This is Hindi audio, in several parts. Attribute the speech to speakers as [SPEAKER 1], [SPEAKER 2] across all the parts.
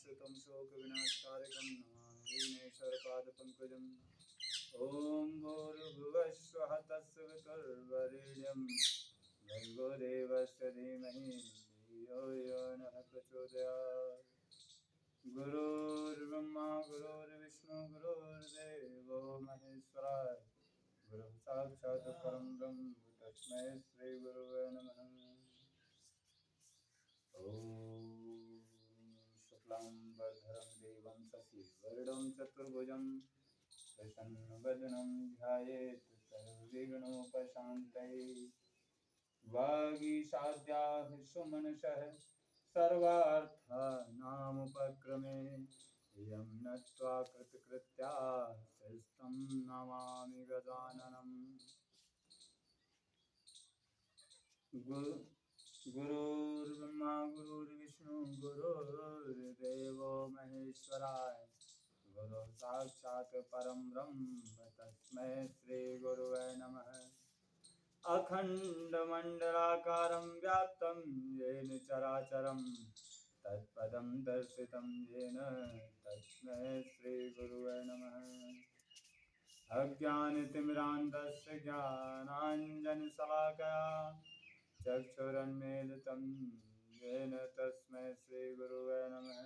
[SPEAKER 1] सुतं शोकविनाशकारकं नमामि विघ्नेश्वरपादपङ्कजम् ॐ भूर्भुवः स्वः तत्सवितुर्वरेण्यं भर्गो देवस्य धीमहि धियो यो नः प्रचोदयात् गुरुर्ब्रह्मा गुरुर्विष्णु गुरुर्देवो महेश्वरः गुरुः साक्षात् परं ब्रह्म तस्मै श्रीगुरुवे नमः ॐ शुक्लाम्बरधरं देवं शशिवर्णं चतुर्भुजं प्रसन्नवदनं ध्यायेत् सर्वविघ्नोपशान्तये वागीशाद्याः सुमनसः सर्वार्थानामुपक्रमे यं नत्वा कृतकृत्या स्तं नमामि गजाननम् गुरुर्ब्रह्मा गुरुर्विष्णु गुरुर्देवो महेश्वराय गुरु साक्षात् परं ब्रह्म तस्मै श्रीगुरुवे नमः अखण्डमण्डलाकारं व्याप्तं येन चराचरं तत्पदं दर्शितं येन तस्मै श्रीगुरुवे नमः अज्ञानतिमिरान्धस्य ज्ञानाञ्जनशलाकया चक्षुरुन्मीलितं येन तस्मै श्रीगुरुवे नमः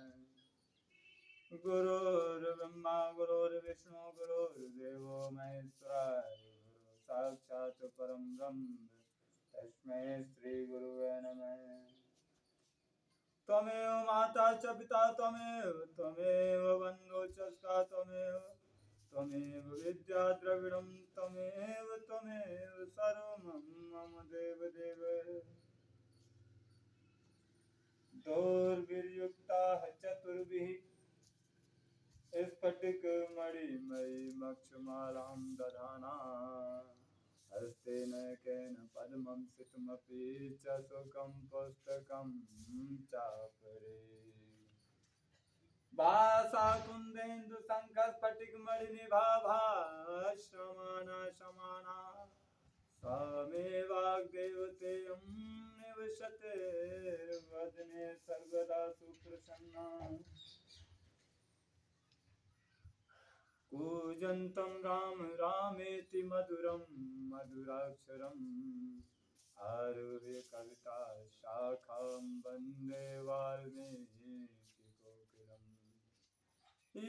[SPEAKER 1] गुरुर्ब्रह्मा गुरुर्विष्णु गुरुर्देवो महेश्वरः गुरुः साक्षात् परं ब्रह्म तस्मै श्रीगुरुवे नमः त्वमेव माता च पिता त्वमेव बन्धुः च सखा त्वमेव विद्या द्रविणं त्वमेव सर्वं मम देवदेव दोर्भिर्युक्ताः चतुर्भिः स्फटिकमणिमयीमक्षमालां दधाना हस्तेन केन पद्मं सितमपि च सुखं पुस्तकं चापरे भासाकुन्देन्दुशङ्खस्फटिकमणिनिभा समाना सा मे वाग्देवतेयं निवसते वदने सर्वदा सुप्रसन्ना कूजन्तं राम रामेति मधुरं मधुराक्षरम् आरुह्य कविता शाखां वन्दे वाल्मीकिकोकिलम्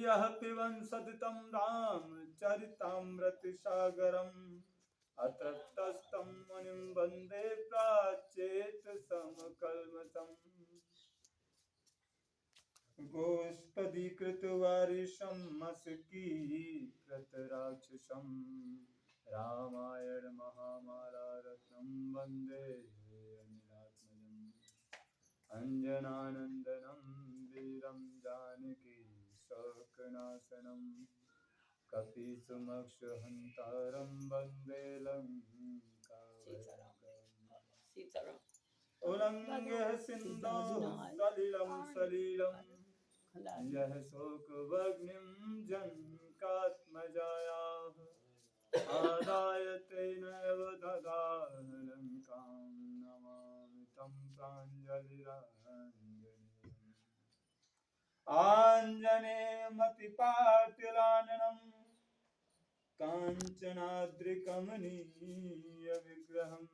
[SPEAKER 1] यः पिबन् सततं रामचरितामृतसागरम् अतृप्तस्तं मुनिं वन्दे प्राच्येतसमकल्मषम् गोष्पदीकृतवारिशं मशकीकृतराक्षसं रामायण महामालारत्नं वन्दे अनिलात्मजम् अञ्जनानन्दनं वीरं जानकी शोकनाशनं कपीसुमक्षहन्तारं वन्दे लङ्कावैकम् उल्लङ्घ्य सिन्धोः सलिलं यः शोकभग्निं जनकात्मजायाः आदाय तेनैव ददाह लङ्कां नमामि तं प्राञ्जलिराञ्जनेयम् आञ्जनेयमतिपाटलाननं काञ्चनाद्रिकमनीयविग्रहम्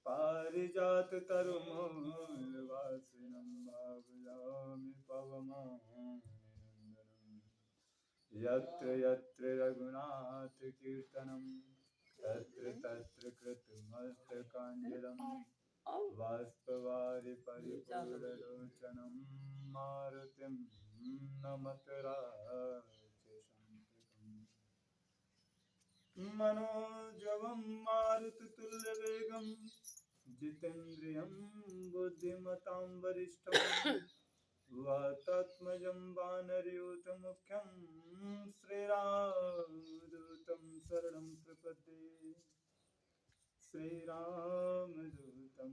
[SPEAKER 1] पारिजाततरुमूलवासिनं भावयामि पवमानन्दनं यत्र यत्र रघुनाथकीर्तनं तत्र तत्र कृतमस्तकाञ्जलिं बाष्पवारि परिपूर्णलोचनं मारुतिं नमत राक्षसं मनोजवं मारुततुल्यवेगं जितेन्द्रियं बुद्धिमतां वरिष्ठं वातात्मजं वानरयूथमुख्यं श्रीरामदूतं शरणं प्रपद्ये श्रीरामदूतं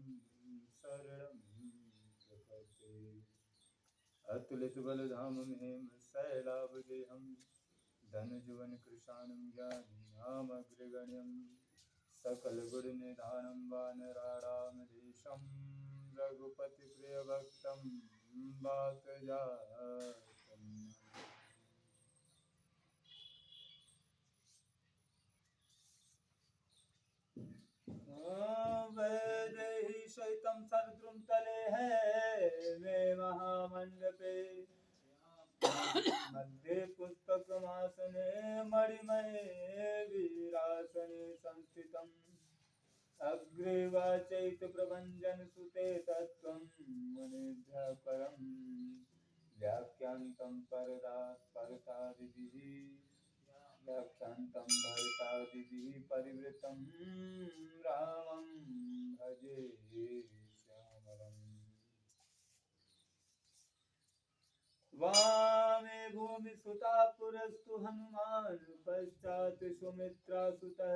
[SPEAKER 1] शरणं प्रपद्ये अतुलितबलधामं हेमशैलाभदेहं धनुजुवनकृशानं ज्ञानिनामग्रगण्यं सकलगुणनिधानं वानराणामधीशं रघुपतिप्रियभक्तं वाक्जातम् वैदेही शैतं सर्द्रुम तले है वे महामंडपे मध्ये पुस्तकमासने मणिमये वीरासने संस्थितम् अग्रे वाचैत प्रभञ्जन सुते तत्त्वं मुनिभ्यः परं व्याख्यान्तं परतादिभिः व्याख्यान्तं भरतादिभिः परिवृतं रामं भजे श्यामलम् वामे भूमिसुता पुरस्तु हनुमान् पश्चात् सुमित्रासुतः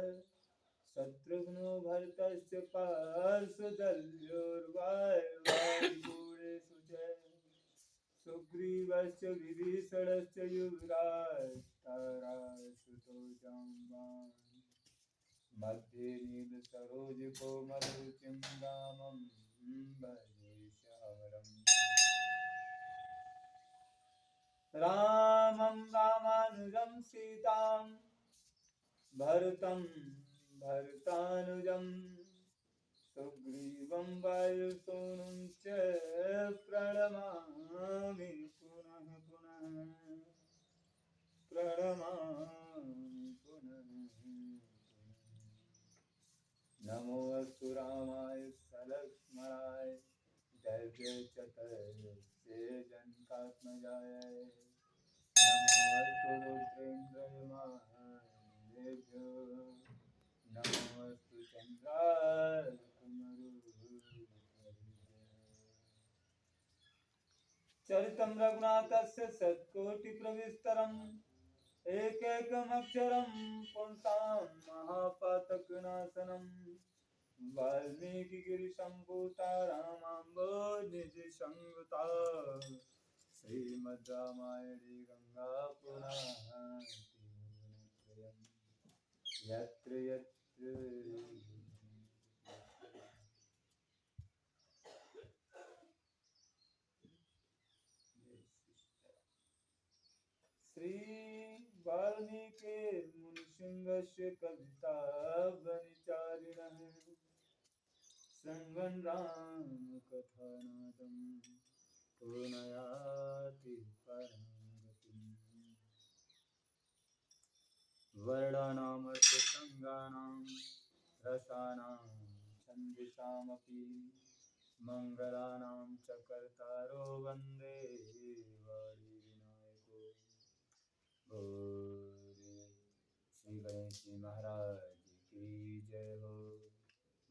[SPEAKER 1] शत्रुघ्नो भरतश्च पार्श्वदल्योर्वायुगूढेषु च सुग्रीवश्च विभीषणश्च युवराजतारासुतो जाम्बान् मध्ये नीलसरोजकोमलरुचिं रामं भजे श्यामलम् रामं रामानुजं सीतां भरतं भरतानुजं सुग्रीवं वायुसूनुं च प्रणमामि पुनः पुनः प्रणमामि पुनः नमोऽस्तु रामाय सलक्ष्मणाय दैव्यचतस्य जनकात्मजाय नमोऽस्तु रुद्रेन्द्रयमानेभ्यो नमोऽस्तु चन्द्रार्कमरुभ्यो चरितं रघुनाथस्य सत्कोटिप्रविस्तरम् एकैकमक्षरं पुंसां महापातकनाशनम् वाल्मीकिगिरिसम्भूता रामाम्भोनिजसंयुता श्रीमद् रामायणे गंगा पुराणं यत्र यत्र श्री वाल्मीकि मुनिसिंहस्य कवितावनिचारिणः शृण्वन् रामकथानादं पूर्णयाति परं गतिम् वर्णानामर्थसङ्गानां रसानां छन्दिसामपि मङ्गलानां च कर्तारो वन्दे वादिविनायको बोले श्री गणेश जी महाराज की जय हो।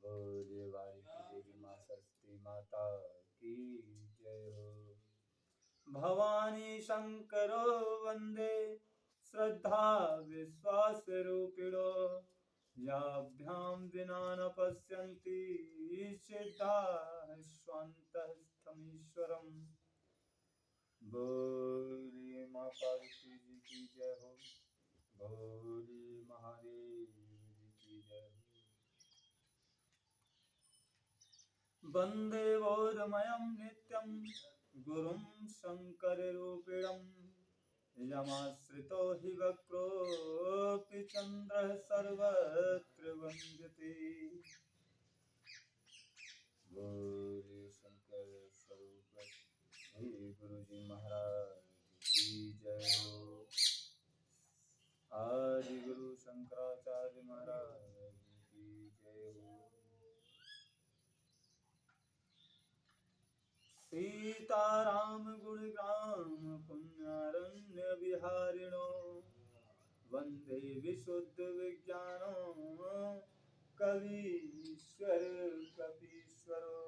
[SPEAKER 1] बोले वाल्मीकि देवी माँ सरस्वती माता की जय हो। भवानी शंकरो वंदे श्रद्धा विश्वास रूपिणो याभ्यां विना न पश्यन्ति सिद्धाः स्वान्तस्थमीश्वरम्। बोले माँ पार्वती जी की जय हो। बोले महादेव जी की जय हो। वंदे बोधमयं नित्यं गुरुं शङ्कररूपिणम् यमाश्रितो हि वक्रोऽपि चन्द्रः सर्वत्र वन्द्यते। बोले शंकर स्वरूप श्री गुरुजी महाराज की जय हो। आदि गुरु शंकराचार्य महाराज की जय हो। सीताराम गुणग्राम पुण्यारण्य विहारिणो वंदे विशुद्ध विज्ञानो कवीश्वर कपीश्वरो।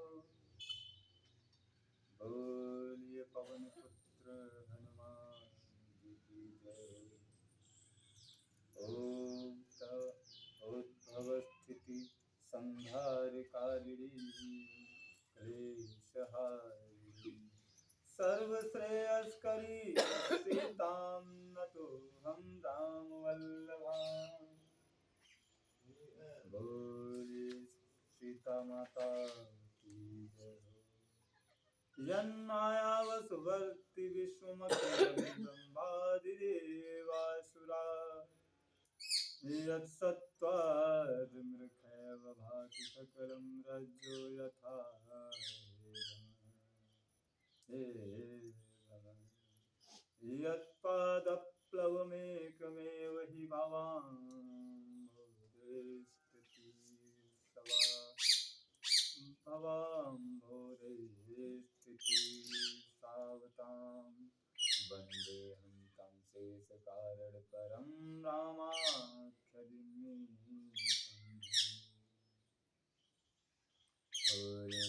[SPEAKER 1] बोलिए पवन पुत्र हनुमान जी की जय। ओम उद्भव स्थिति संहारकारिणी क्लेशहारिणी सर्वश्रेयस्करी सीतां नतोऽहं रामवल्लभाम्। बोले सीता माता की जय हो। यन्मायावसुवर्ति विश्वमखिलं ब्रह्मादिदेवासुरा यत्सत्त्वाद्मृषैव भाति सकलं रज्जो यथा यत्पादप्लवमेकमेव हि भवान् भवाम्भोधेस्थितिसावतां वन्देऽहं तं शेषकारणपरं रामाख्यदिन्नीशम्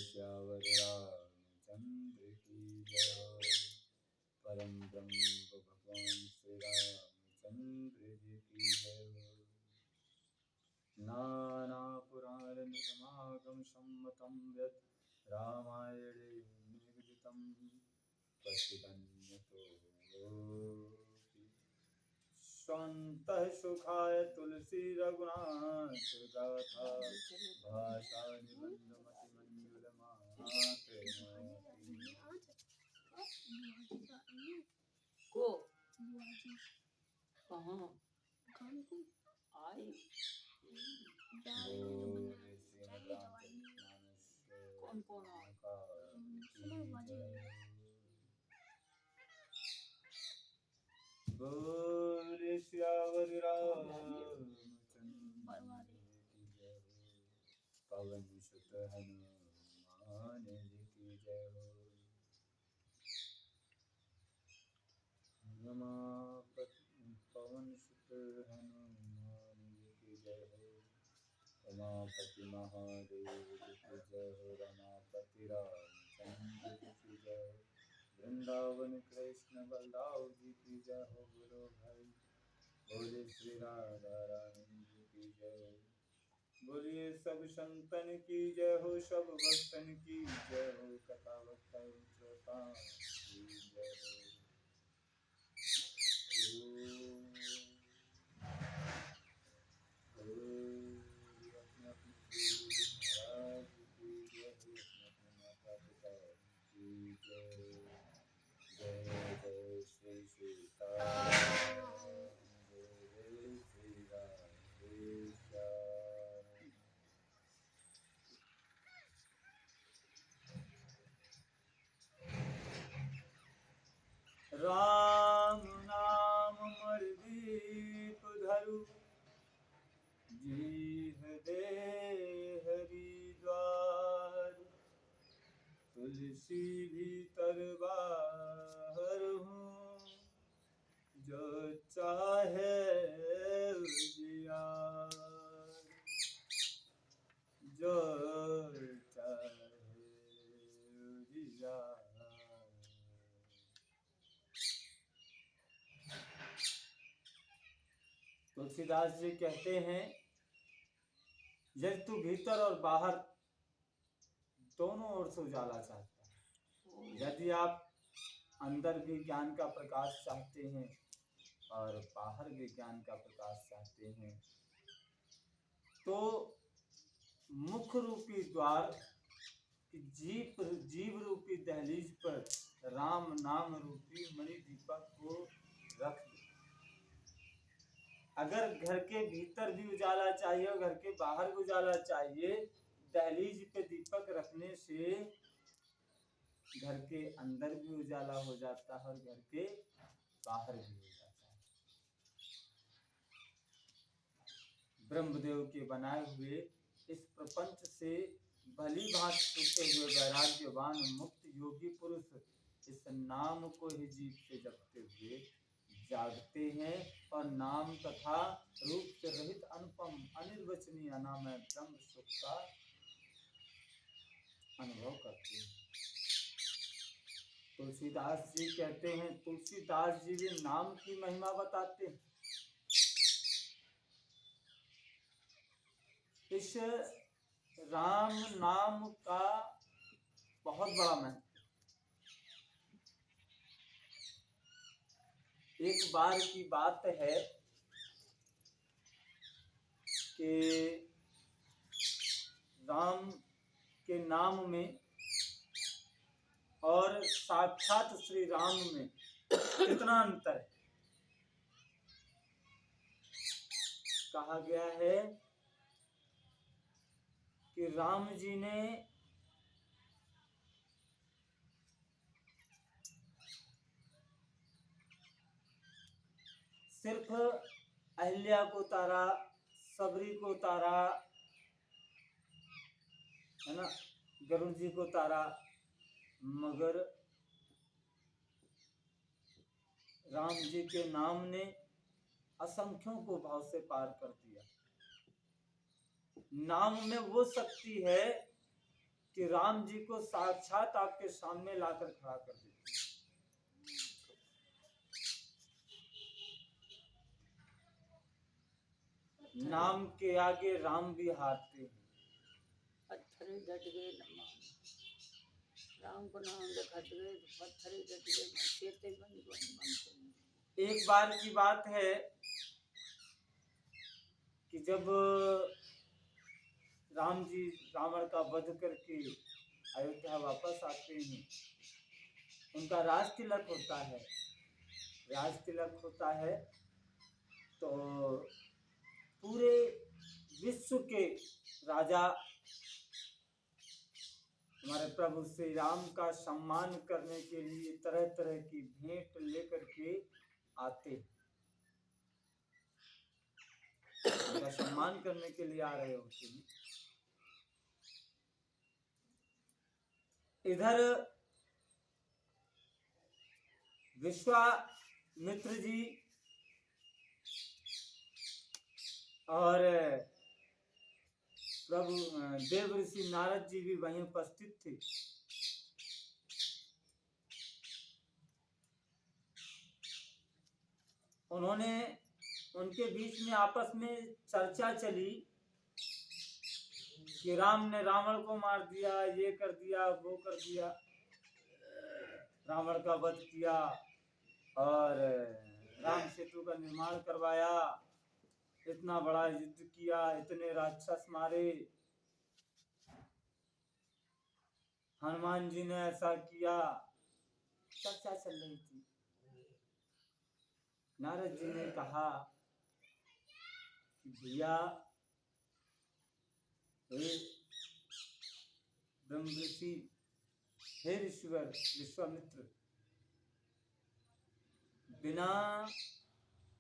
[SPEAKER 1] श्यावर रामचंद्र की जय हो। परम ब्रह्म भगवान श्री रामचंद्र जी की जय हो। नाना पुराण निगमागम सम्मतं यत् रामायणे निगदितं पश्यन्तो स्वन्तः सुखाय तुलसी रघुनाथ गाथा भाषा निबंधमति
[SPEAKER 2] को कहाँ आई कौन कौन
[SPEAKER 1] बोल श्यावर रामचंद्र की जय हो। पवन सुत हनुमान जी की जय हो। पवन सुत हनुमान जी की जय हो। रमापति महादेव जी की जय हो। रमापति रामचंद्र जी की जय हो। वृंदावन कृष्ण बलदाव जी की जय हो। बोलो भाई बोले श्री राधा रानी जी की जय हो। बोलिए सब संतन की जय हो। सब भक्तन की जय हो। कथा वक्ता श्रोता की जय हो। अपने अपने महाराज की जय हो। अपने अपने माता पिता की जय हो। जय जय श्री सीताराम जय जय श्री राधेश्याम। राम नाम मरदीप धरु जीह दे हरिद्वार। तुलसी भीतर बाहर हूँ जो चाहे उजियार। जो चाहे उजियार। तुलसीदास जी कहते हैं यदि तू भीतर और बाहर दोनों ओर से उजाला चाहता है, यदि आप अंदर भी ज्ञान का प्रकाश चाहते हैं और बाहर भी ज्ञान का प्रकाश चाहते हैं, तो मुख रूपी द्वार जीव रूपी दहलीज पर राम नाम रूपी मणि दीपक को रख दो। अगर घर के भीतर भी उजाला चाहिए और घर के बाहर भी उजाला चाहिए, दहलीज पे दीपक रखने से घर के अंदर भी उजाला हो जाता है और घर के बाहर भी हो जाता है। ब्रह्मदेव के बनाए हुए इस प्रपंच से भली भांति छूटे हुए वैराग्यवान मुक्त योगी पुरुष इस नाम को ही जीव से जपते हुए जागते हैं और नाम तथा रूप से रहित अनुपम अनिर्वचनीय अनामय ब्रह्म सुख का अनुभव करते हैं। तुलसीदास जी कहते हैं, तुलसीदास जी भी नाम की महिमा बताते हैं। इस राम नाम का बहुत बड़ा महत्व। एक बार की बात है कि राम के नाम में और साक्षात श्री राम में कितना अंतर है। कहा गया है कि राम जी ने सिर्फ अहिल्या को उतारा, सबरी को उतारा, है ना, गरुड़ जी को उतारा, मगर राम जी के नाम ने असंख्यों को भाव से पार कर दिया। नाम में वो शक्ति है कि राम जी को साक्षात आपके सामने लाकर खड़ा कर देती है। नाम के आगे राम भी हारते हैं।
[SPEAKER 2] पत्थर डट गए राम को नाम ले खट गए तो पत्थर डट गए चेते बन।
[SPEAKER 1] एक बार की बात है कि जब राम जी रावण का वध करके अयोध्या वापस आते हैं, उनका राज तिलक होता है। राज तिलक होता है तो पूरे विश्व के राजा हमारे प्रभु श्री राम का सम्मान करने के लिए तरह तरह की भेंट लेकर के आते, उनका सम्मान करने के लिए आ रहे होते हैं। इधर विश्वामित्र जी और प्रभु देव ऋषि नारद जी भी वहीं उपस्थित थे। उन्होंने उनके बीच में आपस में चर्चा चली कि राम ने रावण को मार दिया, ये कर दिया, वो कर दिया, रावण का वध किया और राम सेतु का निर्माण करवाया, इतना बड़ा युद्ध किया, इतने राक्षस मारे, हनुमान जी ने ऐसा किया। चर्चा चल रही थी। नारद जी ने कहा कि भैया ब्रह्मऋषि, हे ऋषिवर विश्वामित्र, बिना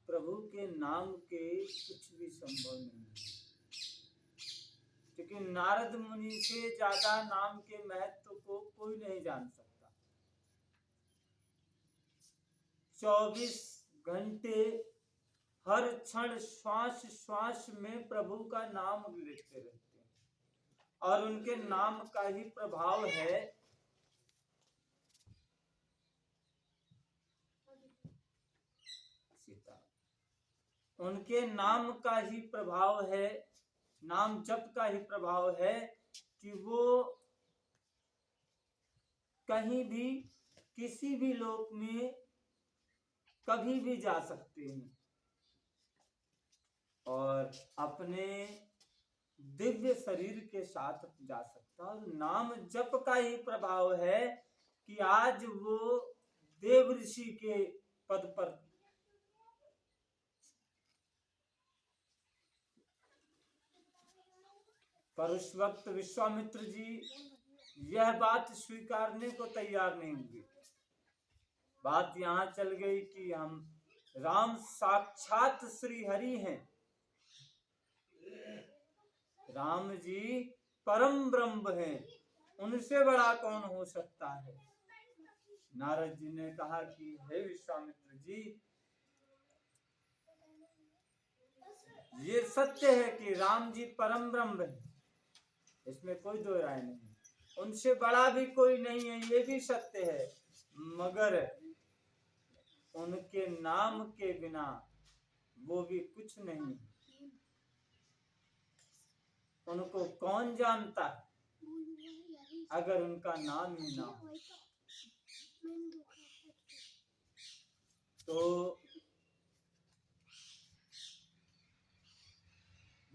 [SPEAKER 1] प्रभु के नाम के कुछ भी संभव नहीं है, क्योंकि नारद मुनि से ज्यादा नाम के महत्व को कोई नहीं जान सकता। 24 घंटे हर क्षण श्वास श्वास में प्रभु का नाम लेते रहते हैं और उनके नाम का ही प्रभाव है सीता, उनके नाम का ही प्रभाव है, नाम जप का ही प्रभाव है कि वो कहीं भी किसी भी लोक में कभी भी जा सकते हैं और अपने दिव्य शरीर के साथ जा सकता है। और नाम जप का ही प्रभाव है कि आज वो देव ऋषि के पद पर उस वक्त विश्वामित्र जी यह बात स्वीकारने को तैयार नहीं हुए। बात यहाँ चल गई कि हम राम साक्षात श्री हरि हैं, राम जी परम ब्रह्म हैं, उनसे बड़ा कौन हो सकता है। नारद जी ने कहा कि हे विश्वामित्र जी, ये सत्य है कि राम जी परम ब्रह्म है, इसमें कोई दो राय नहीं, उनसे बड़ा भी कोई नहीं है, ये भी सत्य है, मगर उनके नाम के बिना वो भी कुछ नहीं। उनको कौन जानता है अगर उनका नाम ही ना हो। तो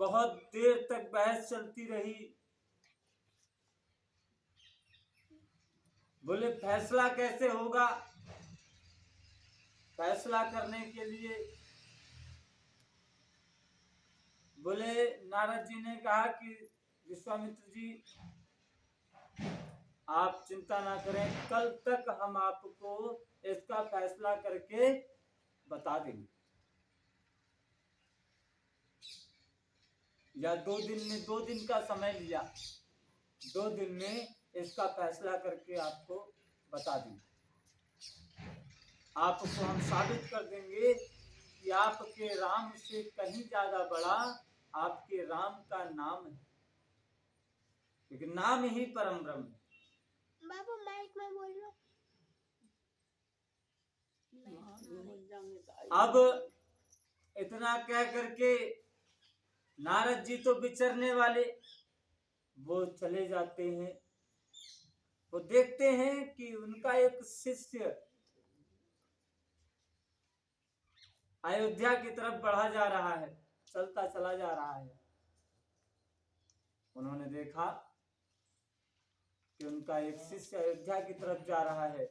[SPEAKER 1] बहुत देर तक बहस चलती रही। बोले फैसला कैसे होगा? फैसला करने के लिए बोले नारद जी ने कहा कि विश्वामित्र जी आप चिंता ना करें, कल तक हम आपको इसका फैसला करके बता देंगे, या 2 दिन में, 2 दिन का समय लिया, 2 दिन में इसका फैसला करके आपको बता देंगे। आपको हम साबित कर देंगे कि आपके राम से कहीं ज्यादा बड़ा आपके राम का नाम है, क्योंकि नाम ही परम ब्रह्म है।
[SPEAKER 3] बाबू माइक में बोल लो।
[SPEAKER 1] अब इतना कह करके नारद जी तो विचरने वाले, वो चले जाते हैं। वो देखते हैं कि उनका एक शिष्य अयोध्या की तरफ बढ़ा जा रहा है, चलता चला जा रहा है। उन्होंने देखा कि उनका एक शिष्य अयोध्या की तरफ जा रहा है।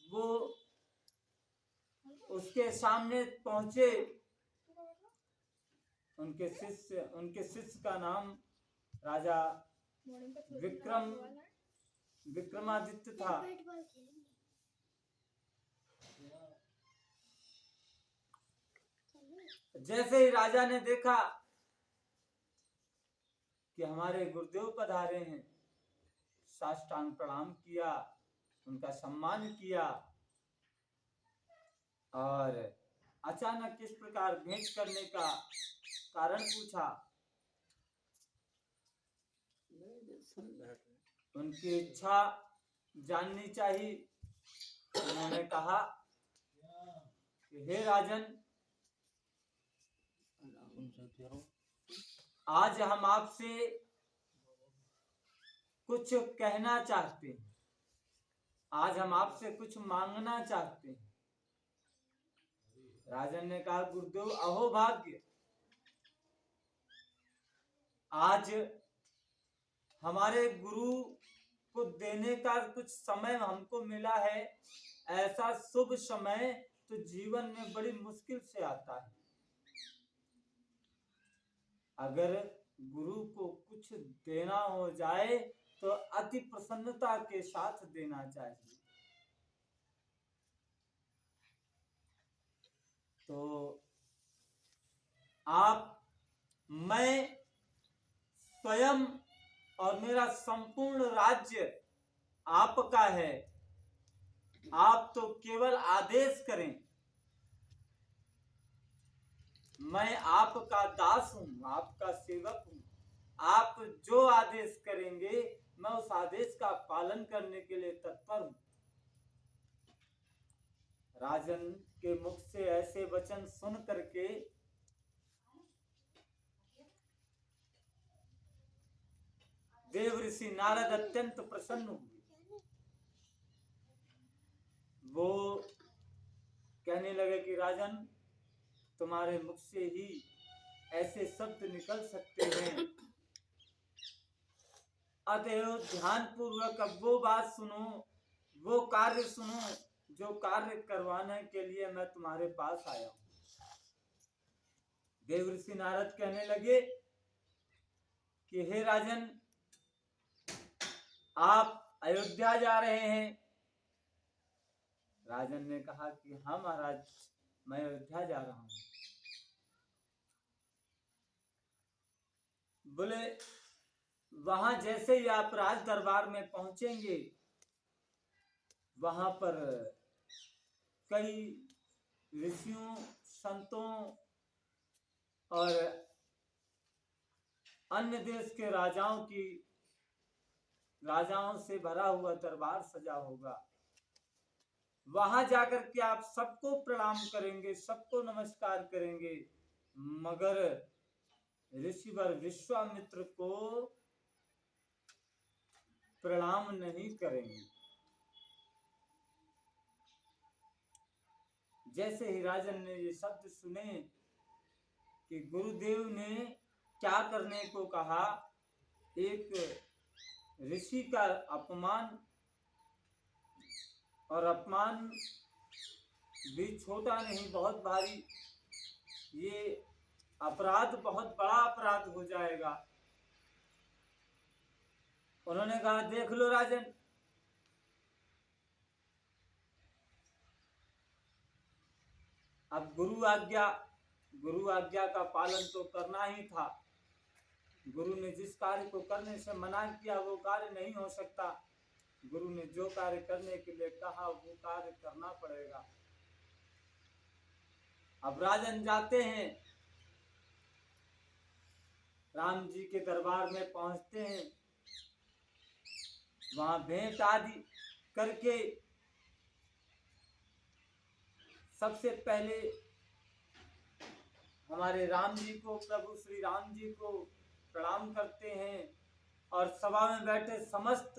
[SPEAKER 1] वो उसके सामने पहुंचे। उनके शिष्य का नाम राजा विक्रमादित्य था। जैसे ही राजा ने देखा कि हमारे गुरुदेव पधारे हैं, साष्टांग प्रणाम किया, उनका सम्मान किया और अचानक किस प्रकार भेंट करने का कारण पूछा। उनकी इच्छा जाननी चाहिए। उन्होंने कहा कि हे राजन, आज हम आपसे कुछ कहना चाहते हैं, आज हम आपसे कुछ मांगना चाहते हैं। राजन ने कहा गुरुदेव अहो भाग्य, आज हमारे गुरु को देने का कुछ समय हमको मिला है। ऐसा शुभ समय तो जीवन में बड़ी मुश्किल से आता है। अगर गुरु को कुछ देना हो जाए तो अति प्रसन्नता के साथ देना चाहिए। तो मैं स्वयं और मेरा संपूर्ण राज्य आपका है। आप तो केवल आदेश करें, मैं आपका दास हूं, आपका सेवक हूं। आप जो आदेश करेंगे मैं उस आदेश का पालन करने के लिए तत्पर हूं। राजन के मुख से ऐसे वचन सुन करके देव ऋषि नारद अत्यंत प्रसन्न हुए। वो कहने लगे कि राजन, तुम्हारे मुख से ही ऐसे शब्द निकल सकते हैं, अतएव ध्यान पूर्वक अब वो बात सुनो, वो कार्य सुनो जो कार्य करवाने के लिए मैं तुम्हारे पास आया हूं। देव ऋषि नारद कहने लगे कि हे राजन, आप अयोध्या जा रहे हैं। राजन ने कहा कि हाँ महाराज, मैं अयोध्या जा रहा हूं। बोले वहां जैसे ही आप राज दरबार में पहुंचेंगे, वहां पर कई ऋषियों, संतों और अन्य देश के राजाओं से भरा हुआ दरबार सजा होगा। वहां जाकर के आप सबको प्रणाम करेंगे, सबको नमस्कार करेंगे, मगर ऋषिवर विश्वामित्र को प्रणाम नहीं करेंगे। जैसे ही राजन ने ये शब्द सुने कि गुरुदेव ने क्या करने को कहा, एक ऋषि का अपमान और अपमान भी छोटा नहीं, बहुत भारी, ये अपराध बहुत बड़ा अपराध हो जाएगा। उन्होंने कहा देख लो राजन, अब गुरु आज्ञा का पालन तो करना ही था। गुरु ने जिस कार्य को करने से मना किया वो कार्य नहीं हो सकता। गुरु ने जो कार्य करने के लिए कहा वो कार्य करना पड़ेगा। अब राजन जाते हैं, राम जी के दरबार में पहुंचते हैं, वहां भेंट आदि करके सबसे पहले हमारे राम जी को, प्रभु श्री राम जी को प्रणाम करते हैं और सभा में बैठे समस्त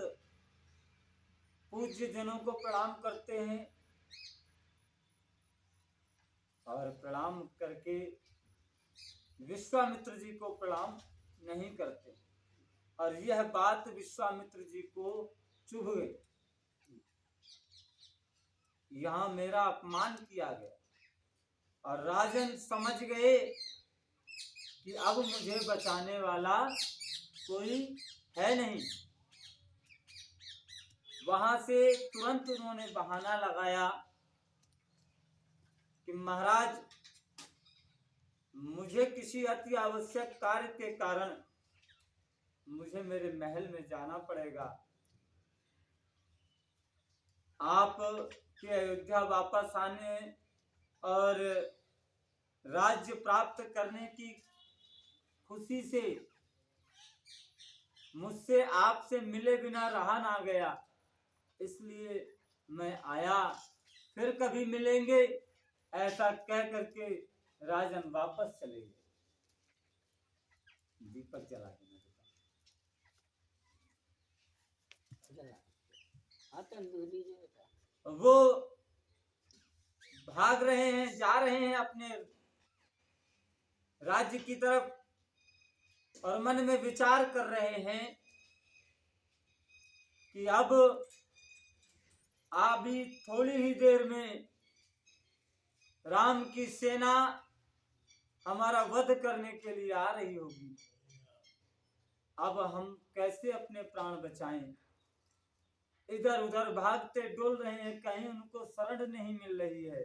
[SPEAKER 1] पूज्य जनों को प्रणाम करते हैं और प्रणाम करके विश्वामित्र जी को प्रणाम नहीं करते। और यह बात विश्वामित्र जी को चुभ गई, यहाँ मेरा अपमान किया गया। और राजन समझ गए कि अब मुझे बचाने वाला कोई है नहीं। वहां से तुरंत उन्होंने बहाना लगाया कि महाराज मुझे किसी अति आवश्यक कार्य के कारण मुझे मेरे महल में जाना पड़ेगा। आप के अयोध्या वापस आने और राज्य प्राप्त करने की खुशी से मुझसे आपसे मिले बिना रहा ना गया, इसलिए मैं आया, फिर कभी मिलेंगे, ऐसा कह करके राजन वापस चले गए। दीपक जला के वो भाग रहे हैं, जा रहे हैं अपने राज्य की तरफ और मन में विचार कर रहे हैं कि अब अभी थोड़ी ही देर में राम की सेना हमारा वध करने के लिए आ रही होगी। अब हम कैसे अपने प्राण बचाएं? इधर उधर भागते डोल रहे हैं, कहीं उनको शरण नहीं मिल रही है।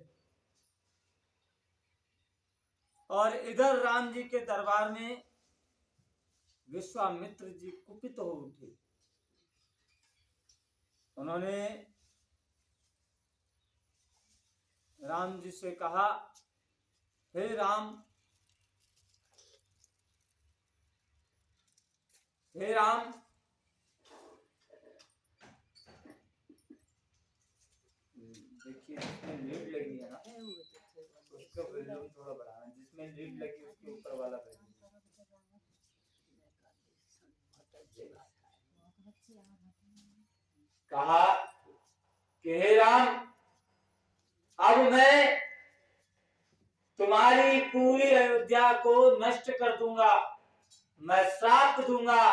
[SPEAKER 1] और इधर राम जी के दरबार में विश्वामित्र जी कुपित हो उठे। उन्होंने राम जी से कहा, हे राम, हे राम, देखिए जिसमें लीड लगी है ना उसका वॉल्यूम थोड़ा बढ़ाना, जिसमें लीड लगी उसके ऊपर वाला वॉल्यूम। कहा कि हे राम, अब मैं तुम्हारी पूरी अयोध्या को नष्ट कर दूंगा, मैं श्राप दूंगा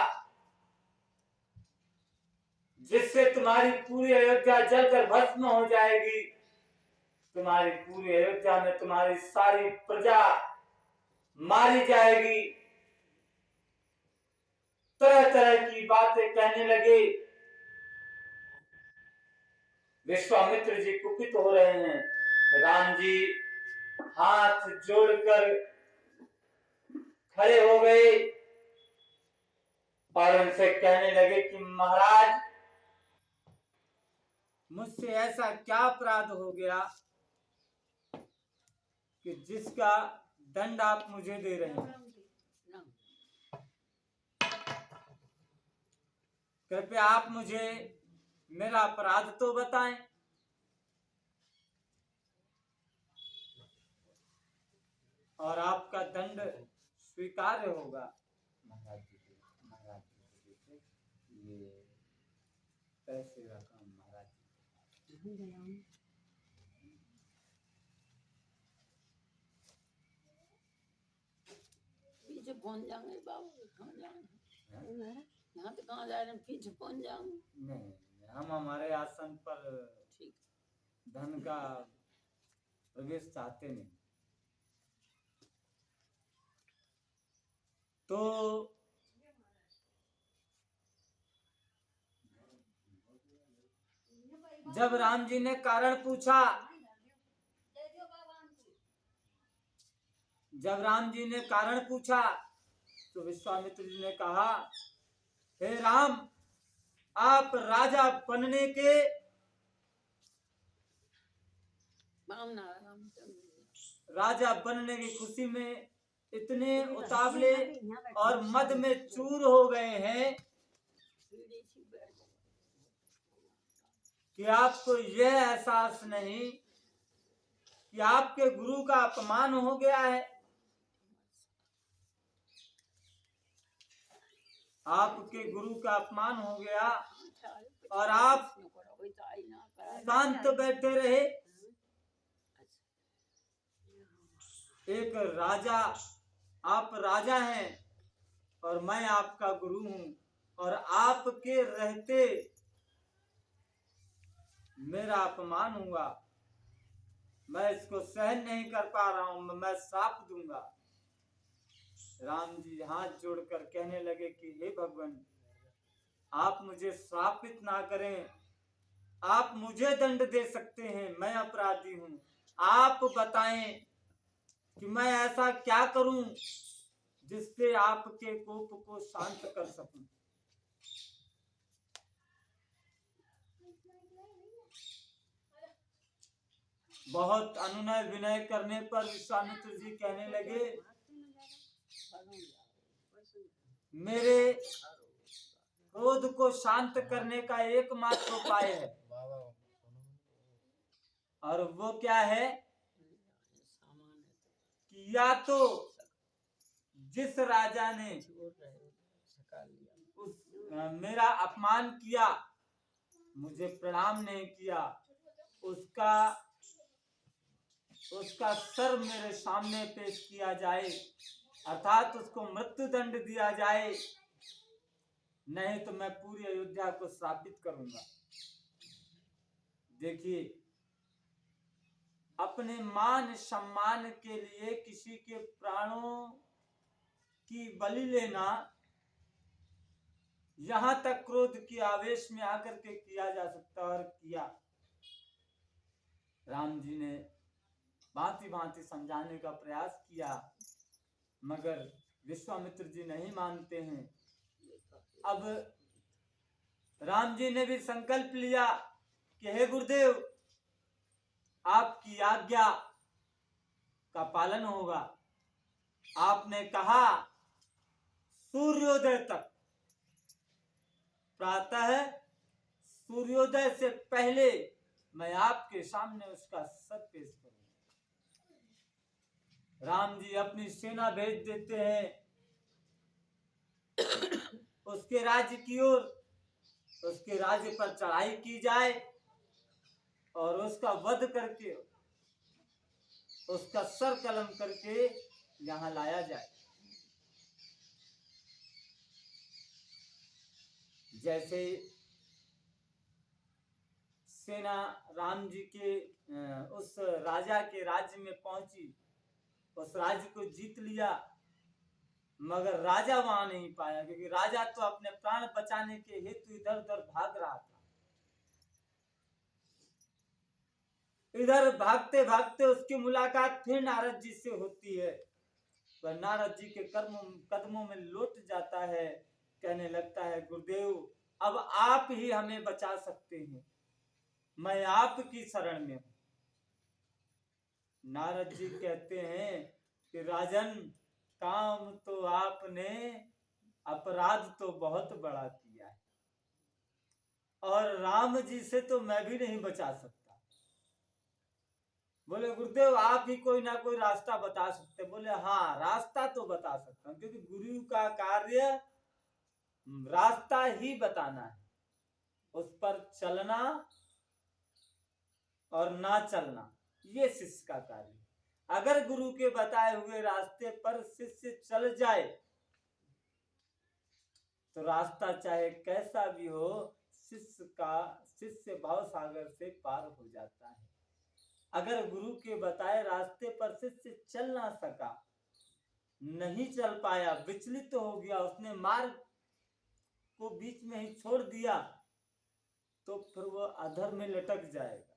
[SPEAKER 1] जिससे तुम्हारी पूरी अयोध्या जलकर भस्म हो जाएगी। तुम्हारी पूरी अयोध्या में तुम्हारी सारी प्रजा मारी जाएगी। तरह तरह की बातें कहने लगे। विश्वामित्र जी कुपित हो रहे हैं। राम जी हाथ जोड़कर खड़े हो गए और उनसे कहने लगे कि महाराज, मुझसे ऐसा क्या अपराध हो गया कि जिसका दंड आप मुझे दे रहे हैं? कृपया आप मुझे मेरा अपराध तो बताएं। और आपका दंड स्वीकार्य होगा। महाराज जी ये पैसे रकम महाराज जी,
[SPEAKER 2] पीछे पहुंच जाएंगे बाबू, कहाँ जाएंगे? यहाँ तो कहाँ जा रहे हैं, पीछे पहुंच जाएंगे।
[SPEAKER 1] नहीं, हम हमारे आसन पर
[SPEAKER 2] ठीक
[SPEAKER 1] धन का प्रवेश चाहते नहीं। तो जब राम जी ने कारण पूछा, जब राम जी ने कारण पूछा तो विश्वामित्र जी ने कहा, हे राम, आप राजा बनने के राजा बनने की खुशी में इतने उतावले और मद में चूर हो गए हैं कि आपको यह एहसास नहीं कि आपके गुरु का अपमान हो गया है। आपके गुरु का अपमान हो गया और आप शांत बैठे रहे। एक राजा, आप राजा हैं और मैं आपका गुरु हूं, और आपके रहते मेरा अपमान हुआ, मैं इसको सहन नहीं कर पा रहा हूं, मैं श्राप दूंगा। राम जी हाथ जोड़कर कहने लगे कि हे भगवान, आप मुझे श्रापित ना करें, आप मुझे दंड दे सकते हैं, मैं अपराधी हूं। आप बताएं कि मैं ऐसा क्या करूं जिससे आपके कोप को शांत कर सकूं। बहुत अनुनय विनय करने पर विश्वामित्र जी कहने लगे, मेरे क्रोध को शांत करने का एकमात्र उपाय है, और वो क्या है कि या तो जिस राजा ने मेरा अपमान किया, मुझे प्रणाम नहीं किया, उसका सर मेरे सामने पेश किया जाए, अर्थात उसको मृत्यु दंड दिया जाए, नहीं तो मैं पूरी अयोध्या को श्रापित करूंगा। देखिए, अपने मान सम्मान के लिए किसी के प्राणों की बलि लेना यहां तक क्रोध के आवेश में आकर के किया जा सकता, और किया। राम जी ने भांति भांति समझाने का प्रयास किया, मगर विश्वामित्र जी नहीं मानते हैं। अब राम जी ने भी संकल्प लिया कि हे गुरुदेव, आपकी आज्ञा का पालन होगा। आपने कहा सूर्योदय तक, प्रातः सूर्योदय से पहले मैं आपके सामने उसका सर पेश करूंगा। राम जी अपनी सेना भेज देते हैं उसके राज्य की ओर, उसके राज्य पर चढ़ाई की जाए और उसका वध करके उसका सर कलम करके यहां लाया जाए। जैसे सेना राम जी के उस राजा के राज्य में पहुंची, उस राज्य को जीत लिया, मगर राजा वहां नहीं पाया, क्योंकि राजा तो अपने प्राण बचाने के हेतु इधर उधर भाग रहा था। इधर भागते भागते उसकी मुलाकात फिर नारद जी से होती है, पर नारद जी के कदमों में लौट जाता है, कहने लगता है, गुरुदेव, अब आप ही हमें बचा सकते हैं, मैं आपकी शरण में हूं। नारद जी कहते हैं कि राजन, काम तो आपने, अपराध तो बहुत बड़ा किया है, और राम जी से तो मैं भी नहीं बचा सकता। बोले गुरुदेव, आप ही कोई ना कोई रास्ता बता सकते। बोले हाँ, रास्ता तो बता सकता हूं, क्योंकि गुरु का कार्य रास्ता ही बताना है, उस पर चलना और ना चलना ये शिष्य का कार्य। अगर गुरु के बताए हुए रास्ते पर शिष्य चल जाए तो रास्ता चाहे कैसा भी हो, शिष्य भाव सागर से पार हो जाता है। अगर गुरु के बताए रास्ते पर शिष्य चल ना सका, नहीं चल पाया, विचलित हो गया, उसने मार्ग को बीच में ही छोड़ दिया, तो फिर वो अधर में लटक जाएगा,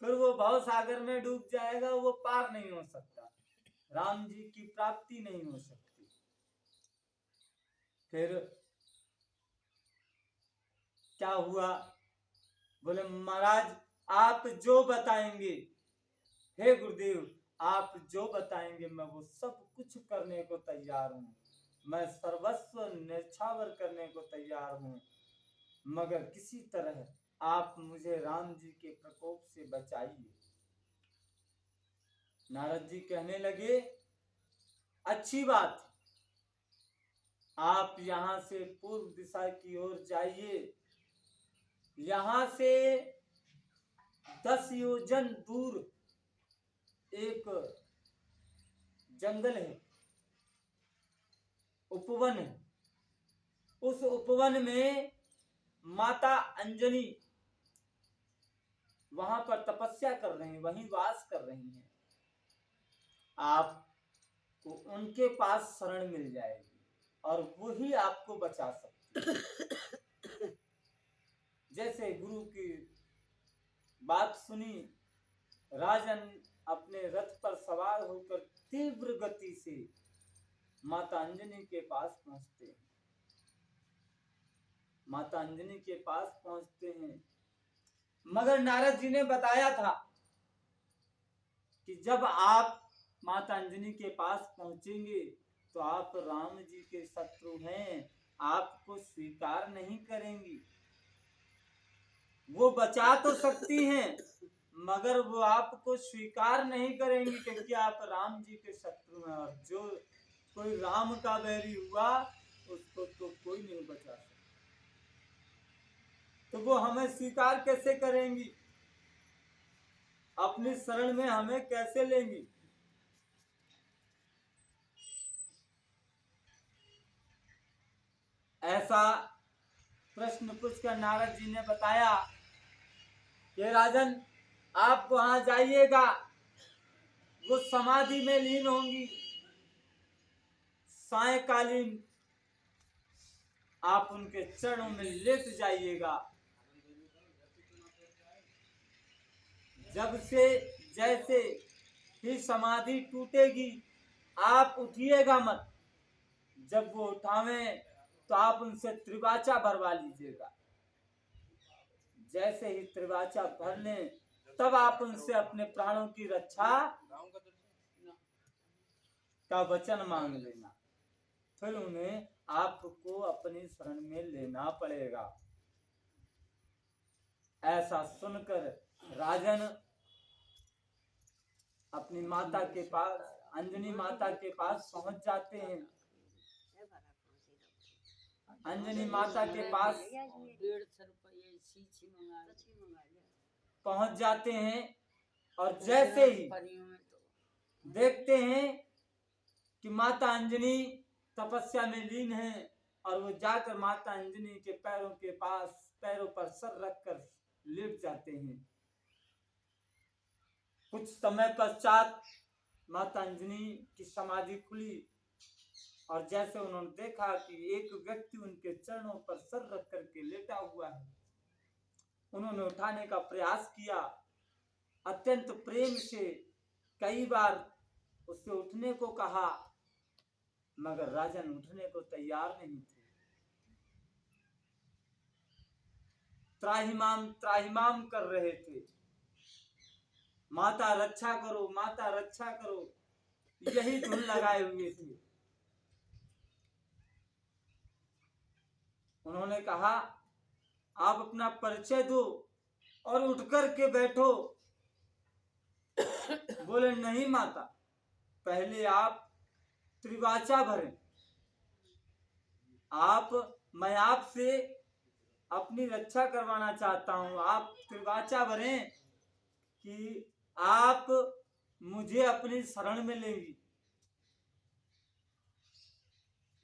[SPEAKER 1] फिर वो भव सागर में डूब जाएगा, वो पार नहीं हो सकता, राम जी की प्राप्ति नहीं हो सकती। फिर क्या हुआ? बोले महाराज आप जो बताएंगे, हे गुरुदेव आप जो बताएंगे मैं वो सब कुछ करने को तैयार हूँ, मैं सर्वस्व न्यौछावर करने को तैयार हूँ, मगर किसी तरह आप मुझे राम जी के प्रकोप से बचाइए। नारद जी कहने लगे अच्छी बात, आप यहाँ से पूर्व दिशा की ओर जाइए, यहाँ से 10 योजन दूर एक जंगल है, उपवन है, उस उपवन में माता अंजनी वहां पर तपस्या कर रही हैं, वहीं वास कर रही हैं, आपको उनके पास शरण मिल जाएगी और वही आपको बचा सकती है। जैसे गुरु की बात सुनी, राजन अपने रथ पर सवार होकर तीव्र गति से माता अंजनी के पास पहुंचते हैं। माता अंजनी के पास पहुंचते हैं, मगर नारद जी ने बताया था कि जब आप माता अंजनी के पास पहुंचेंगे तो आप राम जी के शत्रु हैं, आपको स्वीकार नहीं करेंगी, वो बचा तो सकती हैं मगर वो आपको स्वीकार नहीं करेंगी, क्योंकि आप राम जी के शत्रु हैं, और जो कोई राम का बैरी हुआ उसको तो कोई नहीं बचा सकता, तो वो हमें स्वीकार कैसे करेंगी, अपनी शरण में हमें कैसे लेंगी। ऐसा प्रश्न पूछकर नारद जी ने बताया कि राजन आप वहां जाइएगा, वो समाधि में लीन होंगी, सायकालीन आप उनके चरणों में लेट जाइएगा, जब से जैसे ही समाधि टूटेगी आप उठिएगा मत, जब वो उठावे तो आप उनसे त्रिवाचा भरवा लीजिएगा, जैसे ही त्रिवाचा भर लें तब आप उनसे अपने प्राणों की रक्षा का वचन मांग लेना, फिर उन्हें आपको अपनी शरण में लेना पड़ेगा। ऐसा सुनकर राजन अपनी माता के पास, अंजनी माता के पास पहुंच जाते हैं। अंजनी माता के पास पहुंच जाते हैं और जैसे ही देखते हैं कि माता अंजनी तपस्या में लीन है, और वो जाकर माता अंजनी के पैरों के पास पैरों पर सर रखकर लेट जाते हैं। कुछ समय पश्चात माता अंजनी की समाधि खुली, और जैसे उन्होंने देखा कि एक व्यक्ति उनके चरणों पर सर रख करके लेटा हुआ है, उन्होंने उठाने का प्रयास किया, अत्यंत प्रेम से कई बार उससे उठने को कहा, मगर राजन उठने को तैयार नहीं थे। त्राहिमाम कर रहे थे, माता रक्षा करो, माता रक्षा करो, यही धुन लगाए हुए थे। उन्होंने कहा आप अपना परिचय दो और उठ कर के बैठो। बोले नहीं माता, पहले आप त्रिवाचा भरें, मैं आपसे अपनी रक्षा करवाना चाहता हूं, आप त्रिवाचा भरें कि आप मुझे अपनी शरण में लेंगी।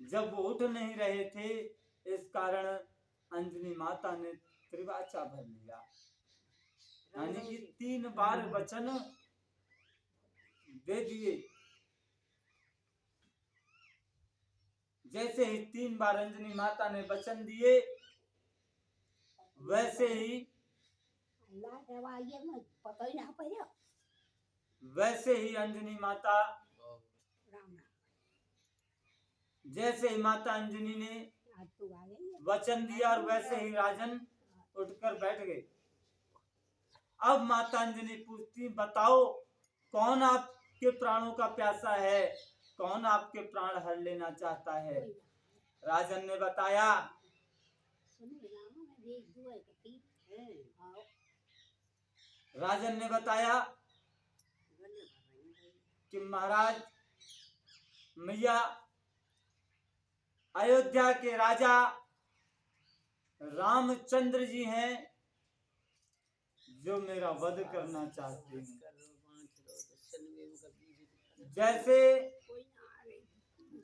[SPEAKER 1] जब वो उठ नहीं रहे थे, इस कारण अंजनी माता ने त्रिवाचा भर लिया। यानी कि 3 बार वचन दे दिए। जैसे ही 3 बार अंजनी माता ने वचन दिए, वैसे ही अंजनी माता, जैसे ही माता अंजनी ने वचन दिया और वैसे ही राजन उठकर बैठ गए। अब माता अंजनी पूछती, बताओ कौन आपके प्राणों का प्यासा है, कौन आपके प्राण हर लेना चाहता है। राजन ने बताया, कि महाराज, मैया अयोध्या के राजा रामचंद्र जी हैं जो मेरा वध करना चाहते हैं।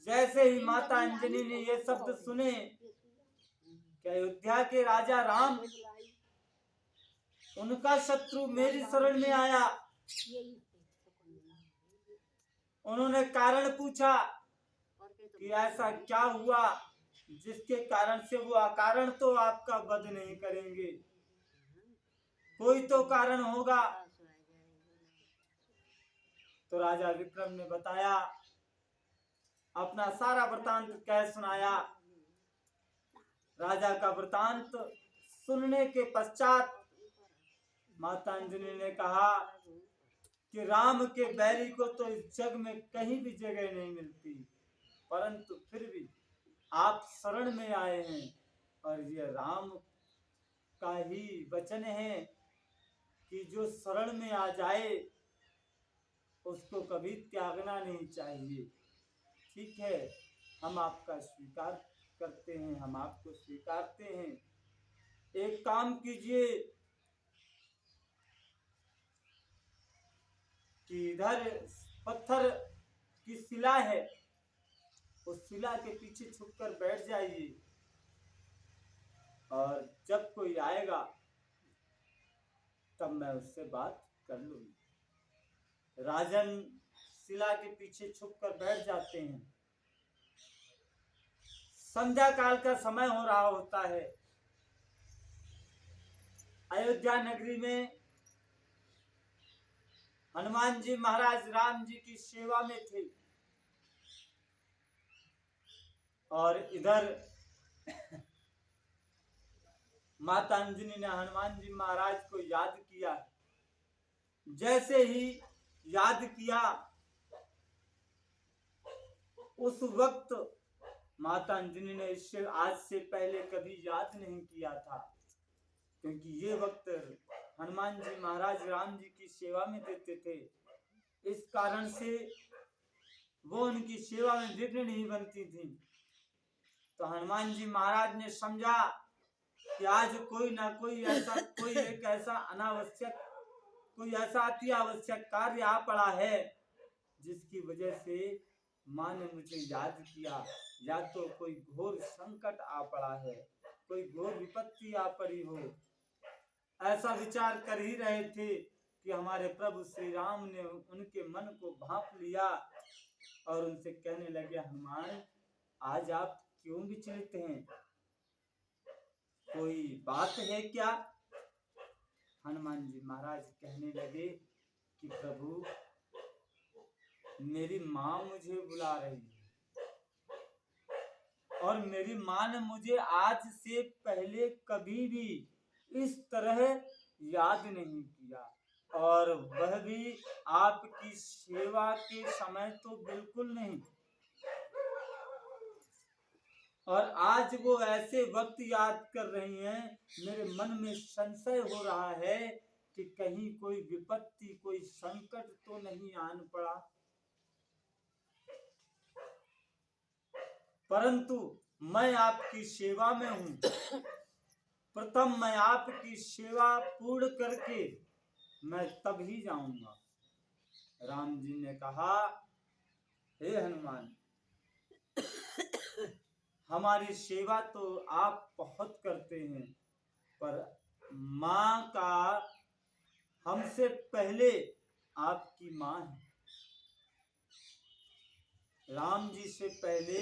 [SPEAKER 1] जैसे ही माता अंजनी ने ये शब्द सुने कि अयोध्या के राजा राम, उनका शत्रु मेरी शरण में आया, उन्होंने कारण पूछा कि ऐसा क्या हुआ जिसके कारण से वो अकारण तो आपका वध नहीं करेंगे, कोई तो कारण होगा। तो राजा विक्रम ने बताया, अपना सारा वृतांत कह सुनाया। राजा का वृतांत सुनने के पश्चात माता अंजनी ने कहा कि राम के बैरी को तो इस जग में कहीं भी जगह नहीं मिलती, परंतु फिर भी आप शरण में आए हैं और ये राम का ही वचन है कि जो शरण में आ जाए उसको कभी त्यागना नहीं चाहिए। ठीक है, हम आपका स्वीकार करते हैं, हम आपको स्वीकारते हैं। एक काम कीजिए कि इधर पत्थर की शिला है, उस शिला के पीछे छुपकर बैठ जाइए और जब कोई आएगा तब मैं उससे बात कर लूंगी। राजन शिला के पीछे छुपकर बैठ जाते हैं। संध्या काल का समय हो रहा होता है। अयोध्या नगरी में हनुमान जी महाराज राम जी की सेवा में थे और इधर माता अंजनी ने हनुमान जी महाराज को याद किया। जैसे ही याद किया, उस वक्त माता अंजनी ने इससे आज से पहले कभी याद नहीं किया था, क्योंकि ये वक्त हनुमान जी महाराज राम जी की सेवा में देते थे। इस कारण से वो उनकी सेवा में विघ्न नहीं बनती थी। तो हनुमान जी महाराज ने समझा कि आज कोई ना कोई ऐसा अनावश्यक, कोई ऐसा अति आवश्यक कार्य आ पड़ा है जिसकी वजह से माँ ने मुझे याद किया, या तो कोई घोर संकट आ पड़ा है, कोई घोर विपत्ति आ पड़ी हो। ऐसा विचार कर ही रहे थे कि हमारे प्रभु श्री राम ने उनके मन को भांप लिया और उनसे कहने लगे, हनुमान आज आप क्यों विचलित हैं, कोई बात है क्या? हनुमान जी महाराज कहने लगे कि प्रभु, मेरी माँ मुझे बुला रही है और मेरी माँ ने मुझे आज से पहले कभी भी इस तरह याद नहीं किया, और वह भी आपकी सेवा के समय तो बिल्कुल नहीं। और आज वो ऐसे वक्त याद कर रही हैं, मेरे मन में संशय हो रहा है कि कहीं कोई विपत्ति, कोई संकट तो नहीं आन पड़ा। परंतु मैं आपकी सेवा में हूँ, प्रथम मैं आपकी सेवा पूर्ण करके मैं तब ही जाऊंगा। राम जी ने कहा, हे हनुमान, हमारी सेवा तो आप बहुत करते हैं, पर माँ का हमसे पहले आपकी माँ है। राम जी से पहले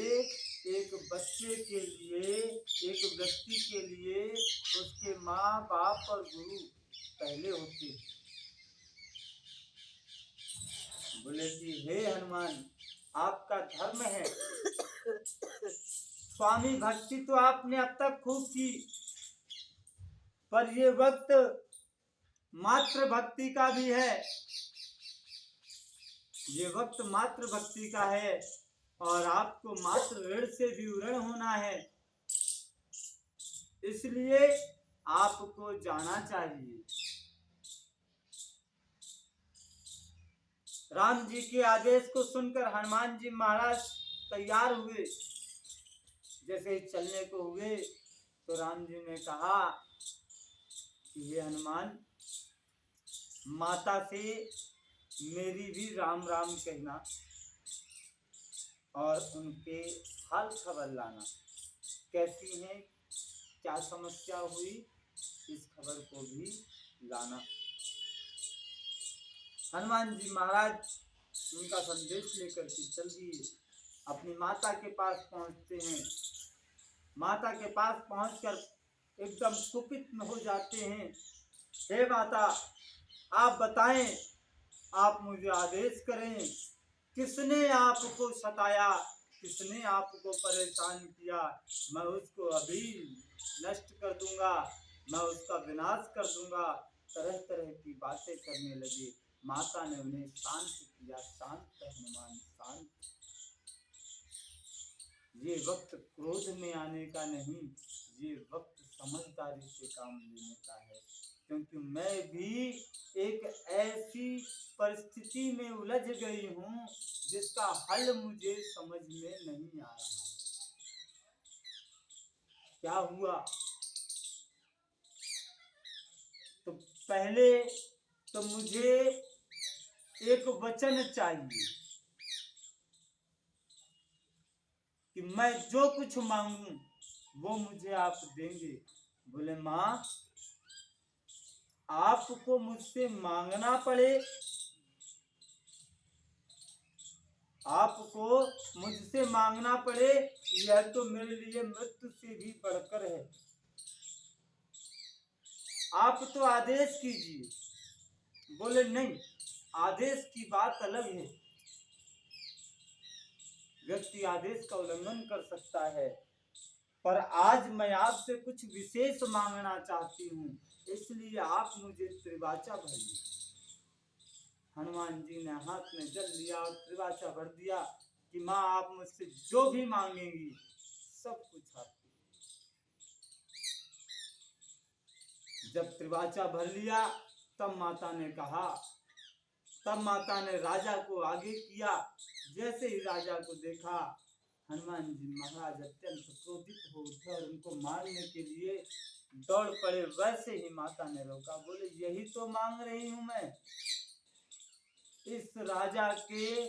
[SPEAKER 1] एक बच्चे के लिए, एक व्यक्ति के लिए उसके माँ बाप और गुरु पहले होते हैं। बोले कि हे हनुमान, आपका धर्म है, स्वामी भक्ति तो आपने अब तक खूब की, पर ये वक्त मात्र भक्ति का भी है। ये वक्त मात्र भक्ति का है और आपको मात्र ऋण से भी ऋण होना है, इसलिए आपको जाना चाहिए। राम जी के आदेश को सुनकर हनुमान जी महाराज तैयार हुए। जैसे ही चलने को हुए तो राम जी ने कहा कि हे हनुमान, माता से मेरी भी राम राम कहना और उनके हाल खबर लाना, कैसी हैं, क्या समस्या हुई, इस खबर को भी लाना। हनुमान जी महाराज उनका संदेश लेकर के चल दिए। अपनी माता के पास पहुंचते हैं। माता के पास पहुंचकर एकदम कुपित हो जाते हैं। हे माता, आप बताएं, आप मुझे आदेश करें, किसने आपको सताया, किसने आपको परेशान किया, मैं उसको अभी नष्ट कर दूंगा, मैं उसका विनाश कर दूंगा। तरह तरह की बातें करने लगे। माता ने उन्हें शांत किया। शांत हनुमान, शांत। ये वक्त क्रोध में आने का नहीं, ये वक्त समझदारी से काम लेने का है, क्योंकि मैं भी एक ऐसी परिस्थिति में उलझ गई हूँ जिसका हल मुझे समझ में नहीं आ रहा है। क्या हुआ? तो पहले तो मुझे एक वचन चाहिए कि मैं जो कुछ मांगूं वो मुझे आप देंगे। बोले माँ, आपको मुझसे मांगना पड़े, आपको मुझसे मांगना पड़े, यह तो मेरे लिए मृत्यु से भी बढ़कर है। आप तो आदेश कीजिए। बोले नहीं, आदेश की बात अलग है। व्यक्ति आदेश का उल्लंघन कर सकता है, पर आज मैं आपसे कुछ विशेष मांगना चाहती हूँ, इसलिए आप मुझे त्रिवाचा भरिए। हनुमान जी ने हाथ में जल लिया और त्रिवाचा भर दिया कि माँ, आप मुझसे जो भी मांगेंगी सब कुछ आपको। जब त्रिवाचा भर लिया तब माता ने कहा, तब माता ने राजा को आगे किया। जैसे ही राजा को देखा, हनुमान जी महाराज अत्यंत क्रोधित हो उठे और उनको मारने के लिए दौड़ पड़े। वैसे ही माता ने रोका। बोले यही तो मांग रही हूं मैं, इस राजा के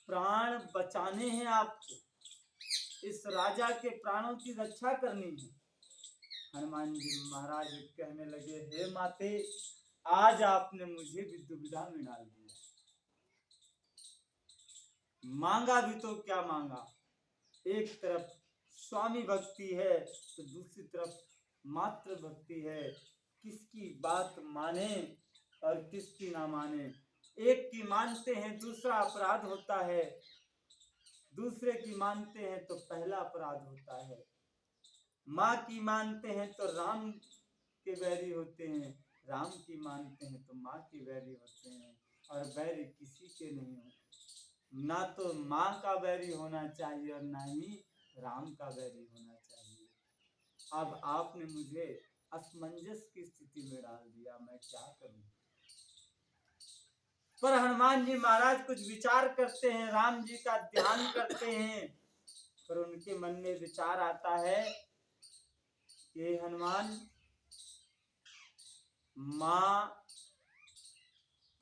[SPEAKER 1] प्राण बचाने हैं आपको, इस राजा के प्राणों की रक्षा करनी है। हनुमान जी महाराज कहने लगे, हे माते, आज आपने मुझे भी दुविधा में डाल दिया। मांगा भी तो क्या मांगा, एक तरफ स्वामी भक्ति है तो दूसरी तरफ मात्र भक्ति है। किसकी बात माने और किसकी ना माने। एक की मानते हैं दूसरा अपराध होता है, दूसरे की मानते हैं तो पहला अपराध होता है। माँ की मानते हैं तो राम के बैरी होते हैं, राम की मानते हैं तो माँ के बैरी होते हैं, और बैरी किसी के नहीं होते। ना तो माँ का बैरी होना चाहिए और ना ही राम का बैरी होना चाहिए। अब आपने मुझे असमंजस की स्थिति में डाल दिया, मैं क्या करूं। पर हनुमान जी महाराज कुछ विचार करते हैं, राम जी का ध्यान करते हैं, पर उनके मन में विचार आता है कि हनुमान, माँ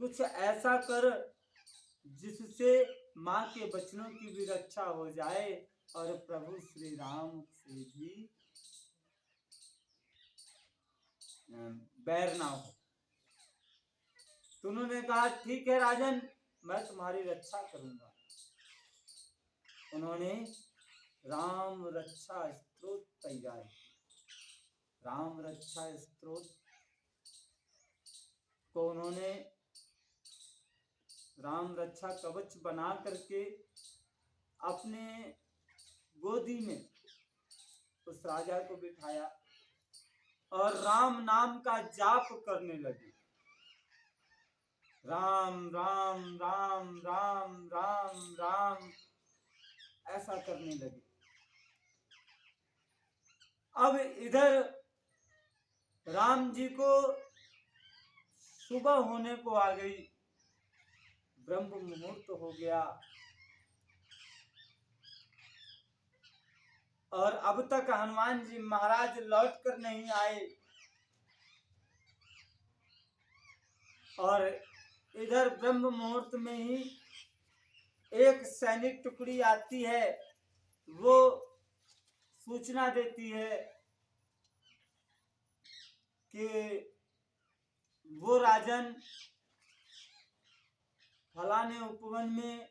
[SPEAKER 1] कुछ ऐसा कर जिससे माँ के बचनों की भी रक्षा हो जाए और प्रभु श्री राम से भी बैर ना हो। तो उन्होंने कहा ठीक है राजन, मैं तुम्हारी रक्षा करूंगा। उन्होंने राम रक्षा स्तोत्र तैयार किया। राम रक्षा स्तोत्र को उन्होंने राम रक्षा कवच बना करके अपने गोदी में उस राजा को बिठाया और राम नाम का जाप करने लगे। राम राम राम राम राम राम ऐसा करने लगे। अब इधर राम जी को सुबह होने को आ गई, ब्रह्म मुहूर्त हो गया और अब तक हनुमान जी महाराज लौट कर नहीं आए। और इधर ब्रह्म मुहूर्त में ही एक सैनिक टुकड़ी आती है, वो सूचना देती है कि वो राजन फलाने उपवन में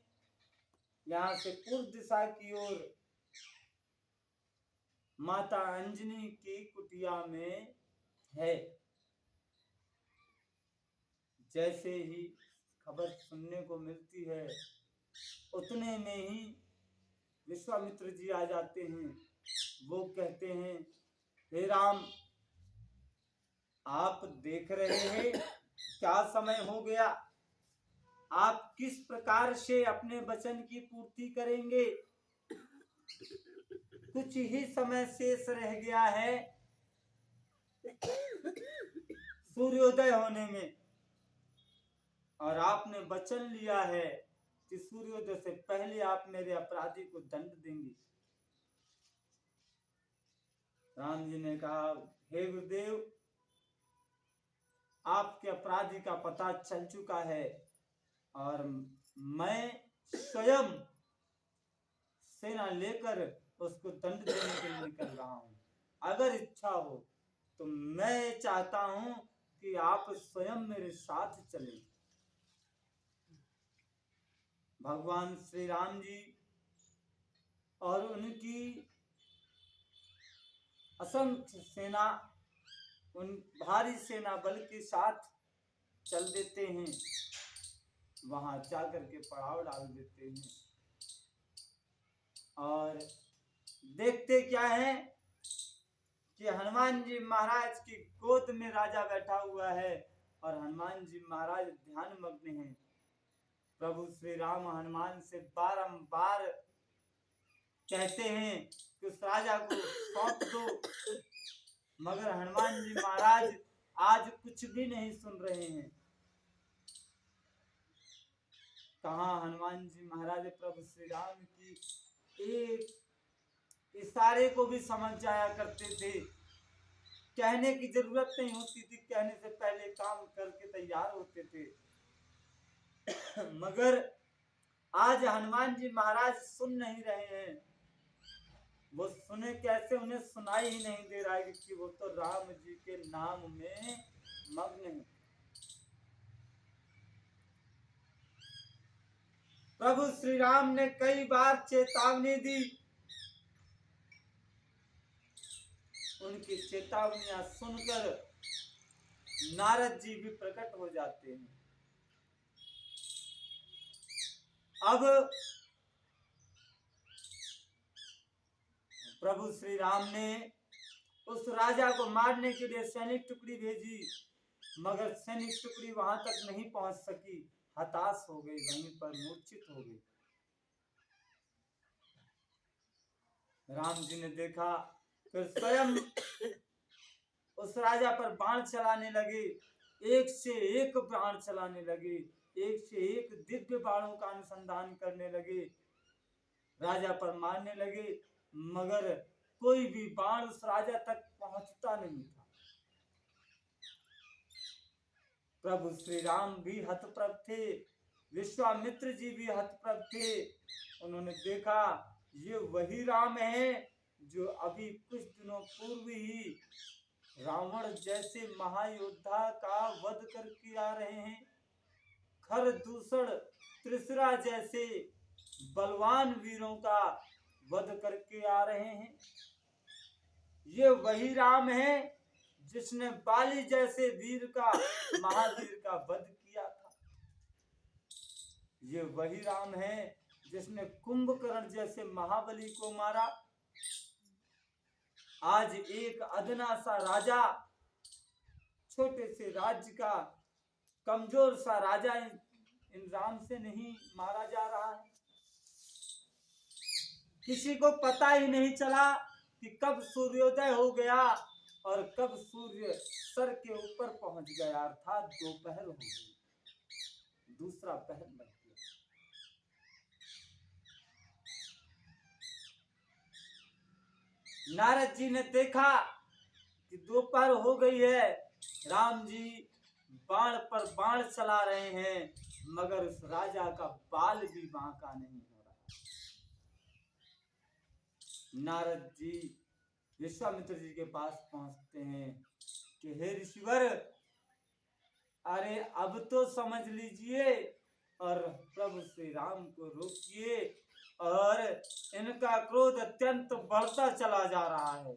[SPEAKER 1] यहाँ से पूर्व दिशा की ओर माता अंजनी की कुटिया में है। जैसे ही खबर सुनने को मिलती है उतने में ही विश्वामित्र जी आ जाते हैं। वो कहते हैं हे राम, आप देख रहे हैं क्या समय हो गया, आप किस प्रकार से अपने वचन की पूर्ति करेंगे। कुछ ही समय शेष रह गया है सूर्योदय होने में और आपने वचन लिया है कि सूर्योदय से पहले आप मेरे अपराधी को दंड देंगे। राम जी ने कहा हे गुरुदेव, आपके अपराधी का पता चल चुका है और मैं स्वयं सेना लेकर उसको दंड देने के लिए निकल रहा हूं। अगर इच्छा हो तो मैं चाहता हूं कि आप स्वयं मेरे साथ चलें। भगवान श्री राम जी और उनकी असंख्य सेना उन भारी सेना बल के साथ चल देते हैं, वहां जाकर के पड़ाव डाल देते हैं। और देखते क्या है कि हनुमान जी महाराज की गोद में राजा बैठा हुआ है और हनुमान जी महाराज ध्यान मग्न हैं। प्रभु श्री राम हनुमान से बारंबार कहते हैं कि उस राजा को सौंप दो, मगर हनुमान जी महाराज आज कुछ भी नहीं सुन रहे हैं। कहाँ हनुमान जी महाराज प्रभु श्री राम की एक इशारे को भी समझ जाया करते थे। कहने की जरूरत नहीं होती थी, कहने से पहले काम करके तैयार होते थे। मगर आज हनुमान जी महाराज सुन नहीं रहे हैं। वो सुने कैसे, उन्हें सुनाई ही नहीं दे रहा है कि वो तो राम जी के नाम में मग्न है। प्रभु श्री राम ने कई बार चेतावनी दी, उनकी चेतावनियां सुनकर नारद जी भी प्रकट हो जाते हैं। अब प्रभु श्री राम ने उस राजा को मारने के लिए सैनिक टुकड़ी भेजी, मगर सैनिक टुकड़ी वहां तक नहीं पहुंच सकी, हताश हो गई, वहीं पर मूर्छित हो गई। राम जी ने देखा, फिर स्वयं उस राजा पर बाण चलाने लगे, एक से एक बाण चलाने लगे, एक से एक दिव्य बाणों का अनुसंधान करने लगे, राजा पर मारने लगे, मगर कोई भी बाण उस राजा तक पहुंचता नहीं था। प्रभु श्री राम भी हतप्रभ थे, विश्वामित्र जी भी हतप्रभ थे। उन्होंने देखा ये वही राम है जो अभी कुछ दिनों पूर्व ही रावण जैसे महायोद्धा का वध करके आ रहे हैं। खरदूषण त्रिशरा जैसे बलवान वीरों का वध करके आ रहे हैं। ये वही राम है जिसने बाली जैसे वीर का, महावीर का वध किया था। ये वही राम है जिसने कुंभकर्ण जैसे महाबली को मारा। आज एक अदना सा राजा, छोटे से राज्य का कमजोर सा राजा इन राम से नहीं मारा जा रहा है। किसी को पता ही नहीं चला कि कब सूर्योदय हो गया और कब सूर्य सर के ऊपर पहुंच गया, अर्थात दोपहर हो गई, दूसरा पहर लग गया। नारद जी ने देखा कि दोपहर हो गई है। राम जी बाण पर बाण चला रहे हैं, मगर उस राजा का बाल भी बांका नहीं हो रहा। नारद जी विश्वामित्र जी के पास पहुंचते हैं कि हे ऋषिवर, अरे अब तो समझ लीजिए और प्रभु श्री राम को रोकिए, और इनका क्रोध अत्यंत बढ़ता चला जा रहा है।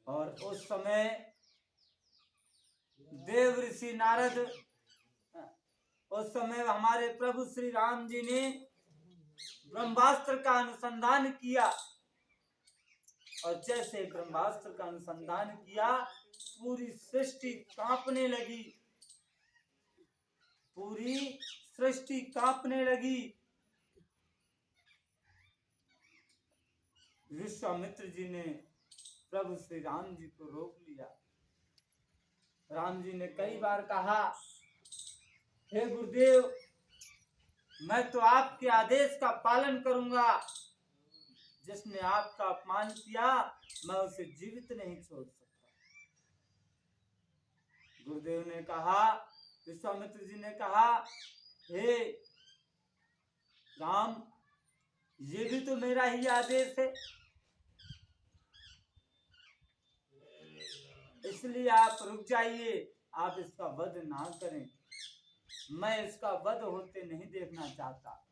[SPEAKER 1] और उस समय देव ऋषि नारद, उस समय हमारे प्रभु श्री राम जी ने ब्रह्मास्त्र का अनुसंधान किया, और जैसे ब्रह्मास्त्र का अनुसंधान किया, पूरी सृष्टि कांपने लगी, पूरी सृष्टि कांपने लगी। विश्वामित्र जी ने प्रभु श्री राम जी को रोक लिया। राम जी ने कई बार कहा, हे गुरुदेव, मैं तो आपके आदेश का पालन करूंगा। जिसने आपका अपमान किया, मैं उसे जीवित नहीं छोड़ सकता। गुरुदेव ने कहा, विश्वामित्र जी ने कहा, हे राम, ये भी तो मेरा ही आदेश है, इसलिए आप रुक जाइए, आप इसका वध ना करें। मैं इसका वध होते नहीं देखना चाहता।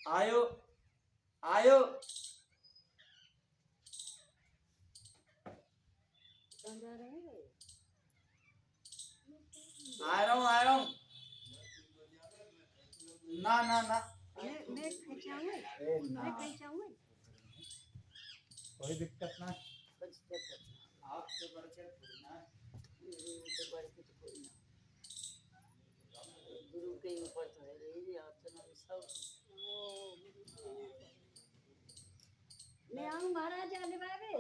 [SPEAKER 1] आयो आयो, आ रहा हूँ। ना ना ना,
[SPEAKER 2] मैं खिंचाऊं,
[SPEAKER 1] ए ना,
[SPEAKER 2] मैं खिंचाऊं,
[SPEAKER 1] कोई दिक्कत ना,
[SPEAKER 2] कुछ दिक्कत
[SPEAKER 1] आपसे बढ़ के थोड़ी ना,
[SPEAKER 2] तो बढ़ के तो कोई ना, गुरु के ऊपर तो है रही, आप तो ना सब। मैं आऊं महाराज आने बाबे।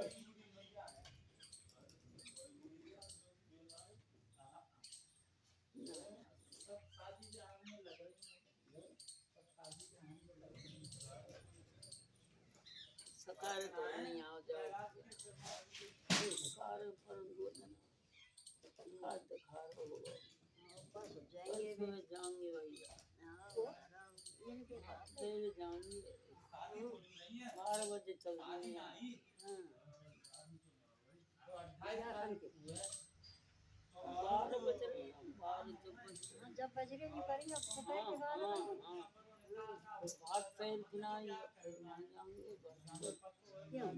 [SPEAKER 2] सकार तो नहीं आओ जाओ, सकार पर सकार दिखा होगा, बस जाएंगे भी जाएंगे भैया, फिर जाएंगे 12 बजे चल जाएंगे। हाँ 12 बजे, 12 जब बज गए नहीं पड़ेगा दोपहर के 12 भात पैर खिलाएंगे, फिर वहाँ जाएंगे बस। क्यों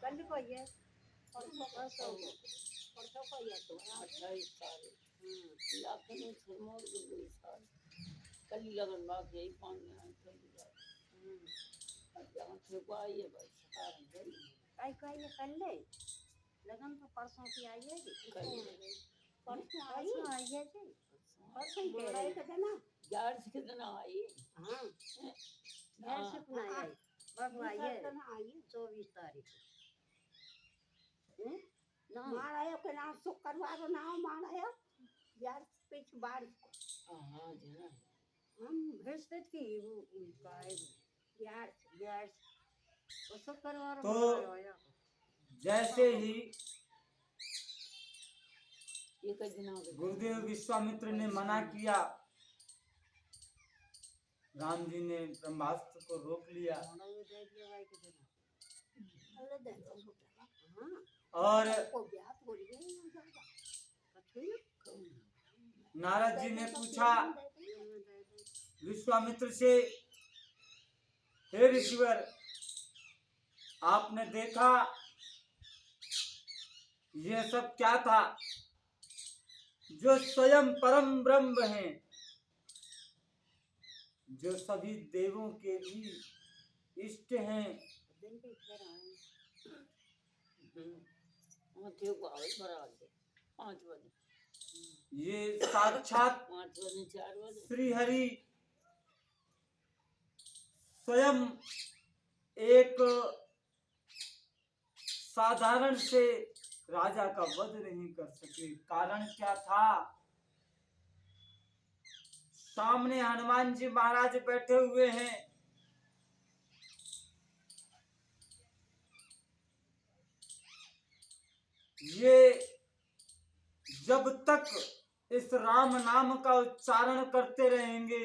[SPEAKER 2] कल को ये परसों को ये तो 28 तारीख लाखों सिरमौर गुरु साल कल लगन बाकी यही पानी है कल जहाँ छुपा ये बस काय ये कल ले लगन तो परसों की आई है परसों आई है जी परसों कह रहे थे ना 11 के दिन आई। हाँ 11 से पुना आई बाबू आई है 24 तारीख
[SPEAKER 3] मार आयो के नाम शुक्रवार नाम मार आयो यार पिछ बार
[SPEAKER 2] हाँ जना हम बृहस्पति की वो उनका है यार वो शुक्रवार
[SPEAKER 1] तो जैसे ही
[SPEAKER 2] ये कई दिनों के
[SPEAKER 1] गुरुदेव विश्वामित्र ने मना किया, राम जी ने ब्रह्मास्त्र को रोक लिया और नारद जी ने पूछा विश्वामित्र से, हे ऋषिवर, आपने देखा यह सब क्या था? जो स्वयं परम ब्रह्म हैं, जो सभी देवों के भी इष्ट हैं, ये साक्षात
[SPEAKER 2] 5 बजे 4 बजे
[SPEAKER 1] श्री हरि स्वयं एक साधारण से राजा का वध नहीं कर सके। कारण क्या था? सामने हनुमान जी महाराज बैठे हुए हैं, ये जब तक इस राम नाम का उच्चारण करते रहेंगे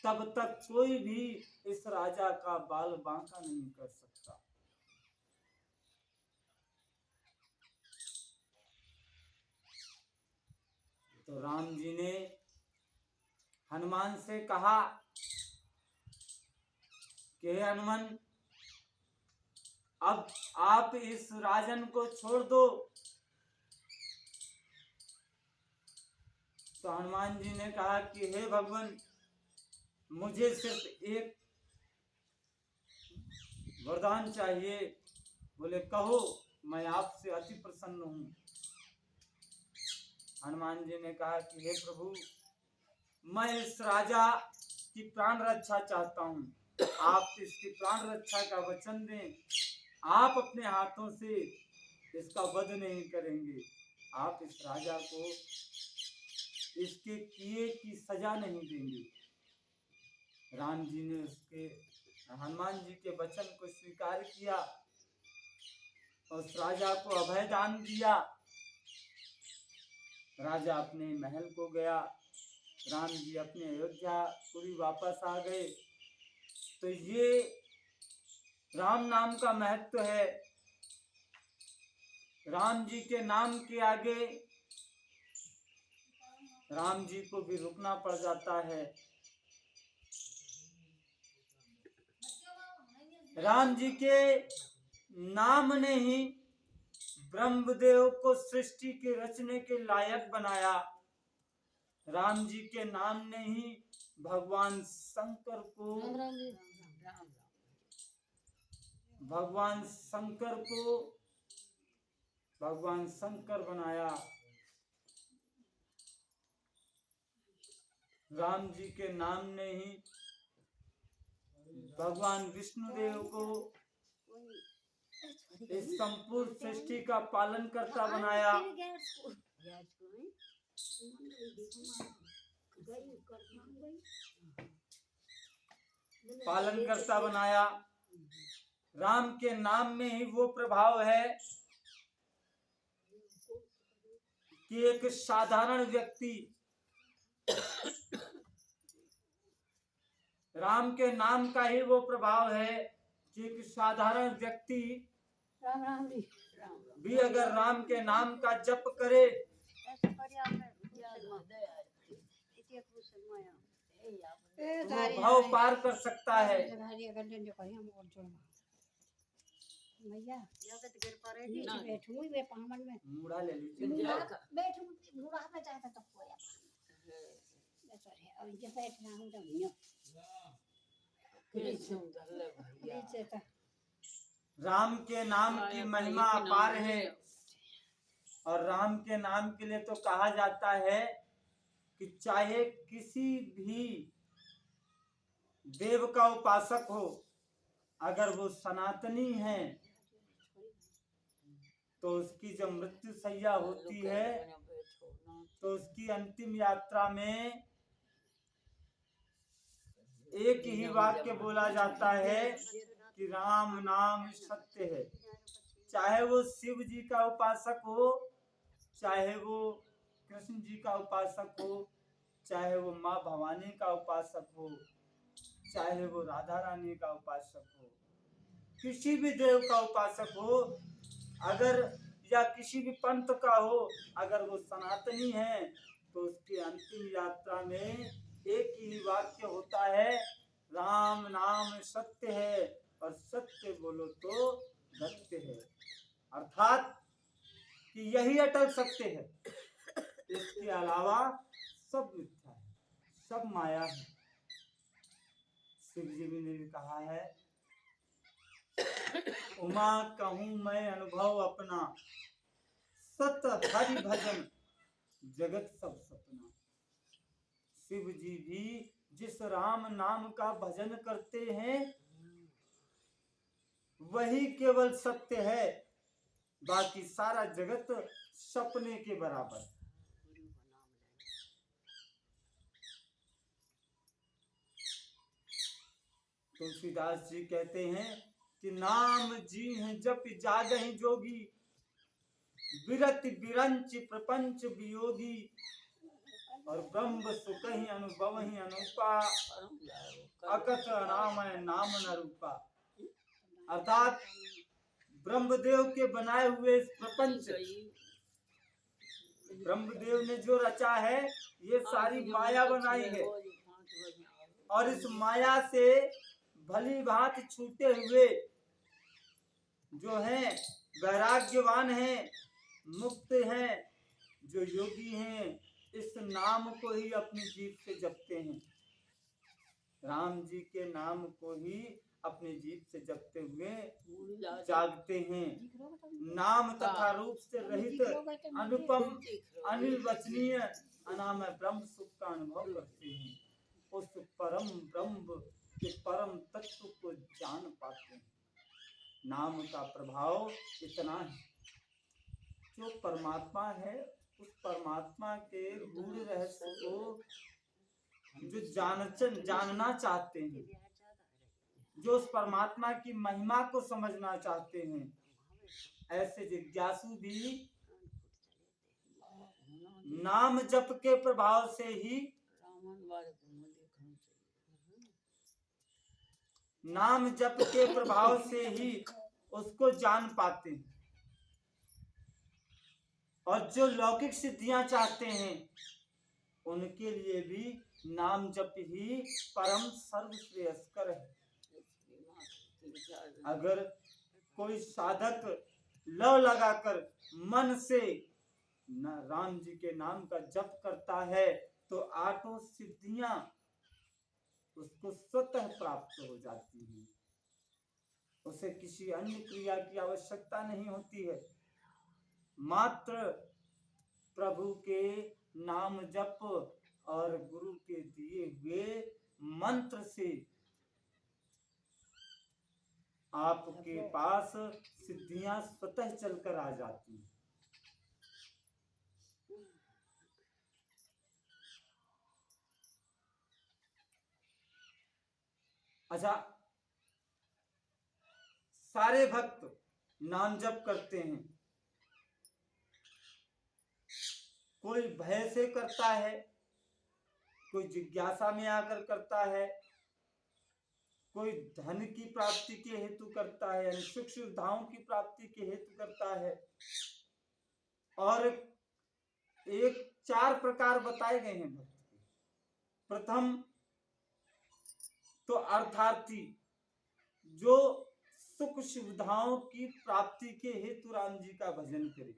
[SPEAKER 1] तब तक कोई भी इस राजा का बाल बांका नहीं कर सकता। तो राम जी ने हनुमान से कहा कि हे हनुमान, अब आप इस राजन को छोड़ दो। तो हनुमान जी ने कहा कि हे भगवान, मुझे सिर्फ एक वरदान चाहिए। बोले कहो, मैं आपसे अति प्रसन्न हूँ। हनुमान जी ने कहा कि हे प्रभु, मैं इस राजा की प्राण रक्षा चाहता हूँ, आप इसकी प्राण रक्षा का वचन दें। आप अपने हाथों से इसका वध नहीं करेंगे, आप इस राजा को इसके किए की सजा नहीं देंगे। राम जी ने उसके हनुमान जी के वचन को स्वीकार किया और उस राजा को अभय दान दिया। राजा अपने महल को गया, राम जी अपने अयोध्या पूरी वापस आ गए। तो ये राम नाम का महत्व है। राम जी के नाम के आगे राम जी को भी रुकना पड़ जाता है। राम जी के नाम ने ही ब्रह्मदेव को सृष्टि के रचने के लायक बनाया। राम जी के नाम ने ही भगवान शंकर को भगवान शंकर बनाया। राम जी के नाम ने ही भगवान विष्णुदेव को इस संपूर्ण सृष्टि का पालन करता बनाया। पालन करता बनाया। राम के नाम में ही वो प्रभाव है कि एक साधारण व्यक्ति राम के नाम का ही वो प्रभाव है कि एक साधारण व्यक्ति भी अगर राम के नाम का जप करे तो वो भाव पार कर सकता है। मुड़ा ले लीजिए। राम के नाम की महिमा अपार है और राम के नाम के लिए तो कहा जाता है कि चाहे किसी भी देव का उपासक हो, अगर वो सनातनी है तो उसकी जब मृत्यु सैया होती है तो उसकी अंतिम यात्रा में एक ही वाक्य बोला जाता है कि राम नाम सत्य है। चाहे वो शिव जी का उपासक हो, चाहे वो कृष्ण जी का उपासक हो, चाहे वो माँ भवानी का उपासक हो, चाहे वो राधा रानी का उपासक हो, किसी भी देव का उपासक हो, अगर या किसी भी पंथ का हो, अगर वो सनातनी है तो उसकी अंतिम यात्रा में एक ही वाक्य होता है, राम नाम सत्य है और सत्य बोलो तो सत्य है। अर्थात कि यही अटल सत्य है, इसके अलावा सब मिथ्या है, सब माया है। शिव जी ने भी कहा है, उमा कहूँ मैं अनुभव अपना, सत हरि भजन जगत सब सपना। शिव जी भी जिस राम नाम का भजन करते हैं वही केवल सत्य है, बाकी सारा जगत सपने के बराबर। तुलसीदास जी कहते हैं कि नाम जी हैं जप जागहि जोगी, विरत बिरंच प्रपंच वियोगी, और ब्रह्म सुख ही अनुभव ही अनुपा, अकथ नाम नाम न रूपा। अर्थात ब्रह्मदेव के बनाए हुए इस प्रपंच, ब्रह्मदेव ने जो रचा है ये सारी माया बनाई है, और इस माया से भली भांति छूटे हुए जो हैं वैराग्यवान हैं, मुक्त हैं, जो योगी हैं, इस नाम को ही अपनी जीभ से जपते हैं। राम जी के नाम को ही अपनी जीभ से जपते हुए जागते हैं। नाम तथा रूप से रहित अनुपम अनिर्वचनीय अनामय ब्रह्म सुख का अनुभव करते हैं। उस परम ब्रह्म के परम तत्व को जान पाते हैं। नाम का प्रभाव इतना है, जो परमात्मा है उस परमात्मा के गूढ़ रहस्य को जो जानना चाहते हैं, जो उस परमात्मा की महिमा को समझना चाहते हैं, ऐसे जिज्ञासु भी नाम जप के प्रभाव से ही उसको जान पाते हैं। और जो लौकिक सिद्धियां चाहते हैं उनके लिए भी नाम जप ही परम सर्वश्रेयस्कर है। अगर कोई साधक लव लगाकर मन से राम जी के नाम का जप करता है तो आठों सिद्धियां उसको स्वतः प्राप्त हो जाती हैं। उसे किसी अन्य क्रिया की आवश्यकता नहीं होती है, मात्र प्रभु के नाम जप और गुरु के दिए हुए मंत्र से आपके पास सिद्धियां स्वतः चलकर आ जाती हैं। अच्छा, सारे भक्त नाम जप करते हैं, कोई भय से करता है, कोई जिज्ञासा में आकर करता है, कोई धन की प्राप्ति के हेतु करता है, यानी सुख सुविधाओं की प्राप्ति के हेतु करता है। और एक 4 प्रकार बताए गए हैं भक्त के। प्रथम तो अर्थार्थी, जो सुख सुविधाओं की प्राप्ति के हेतु राम जी का भजन करे।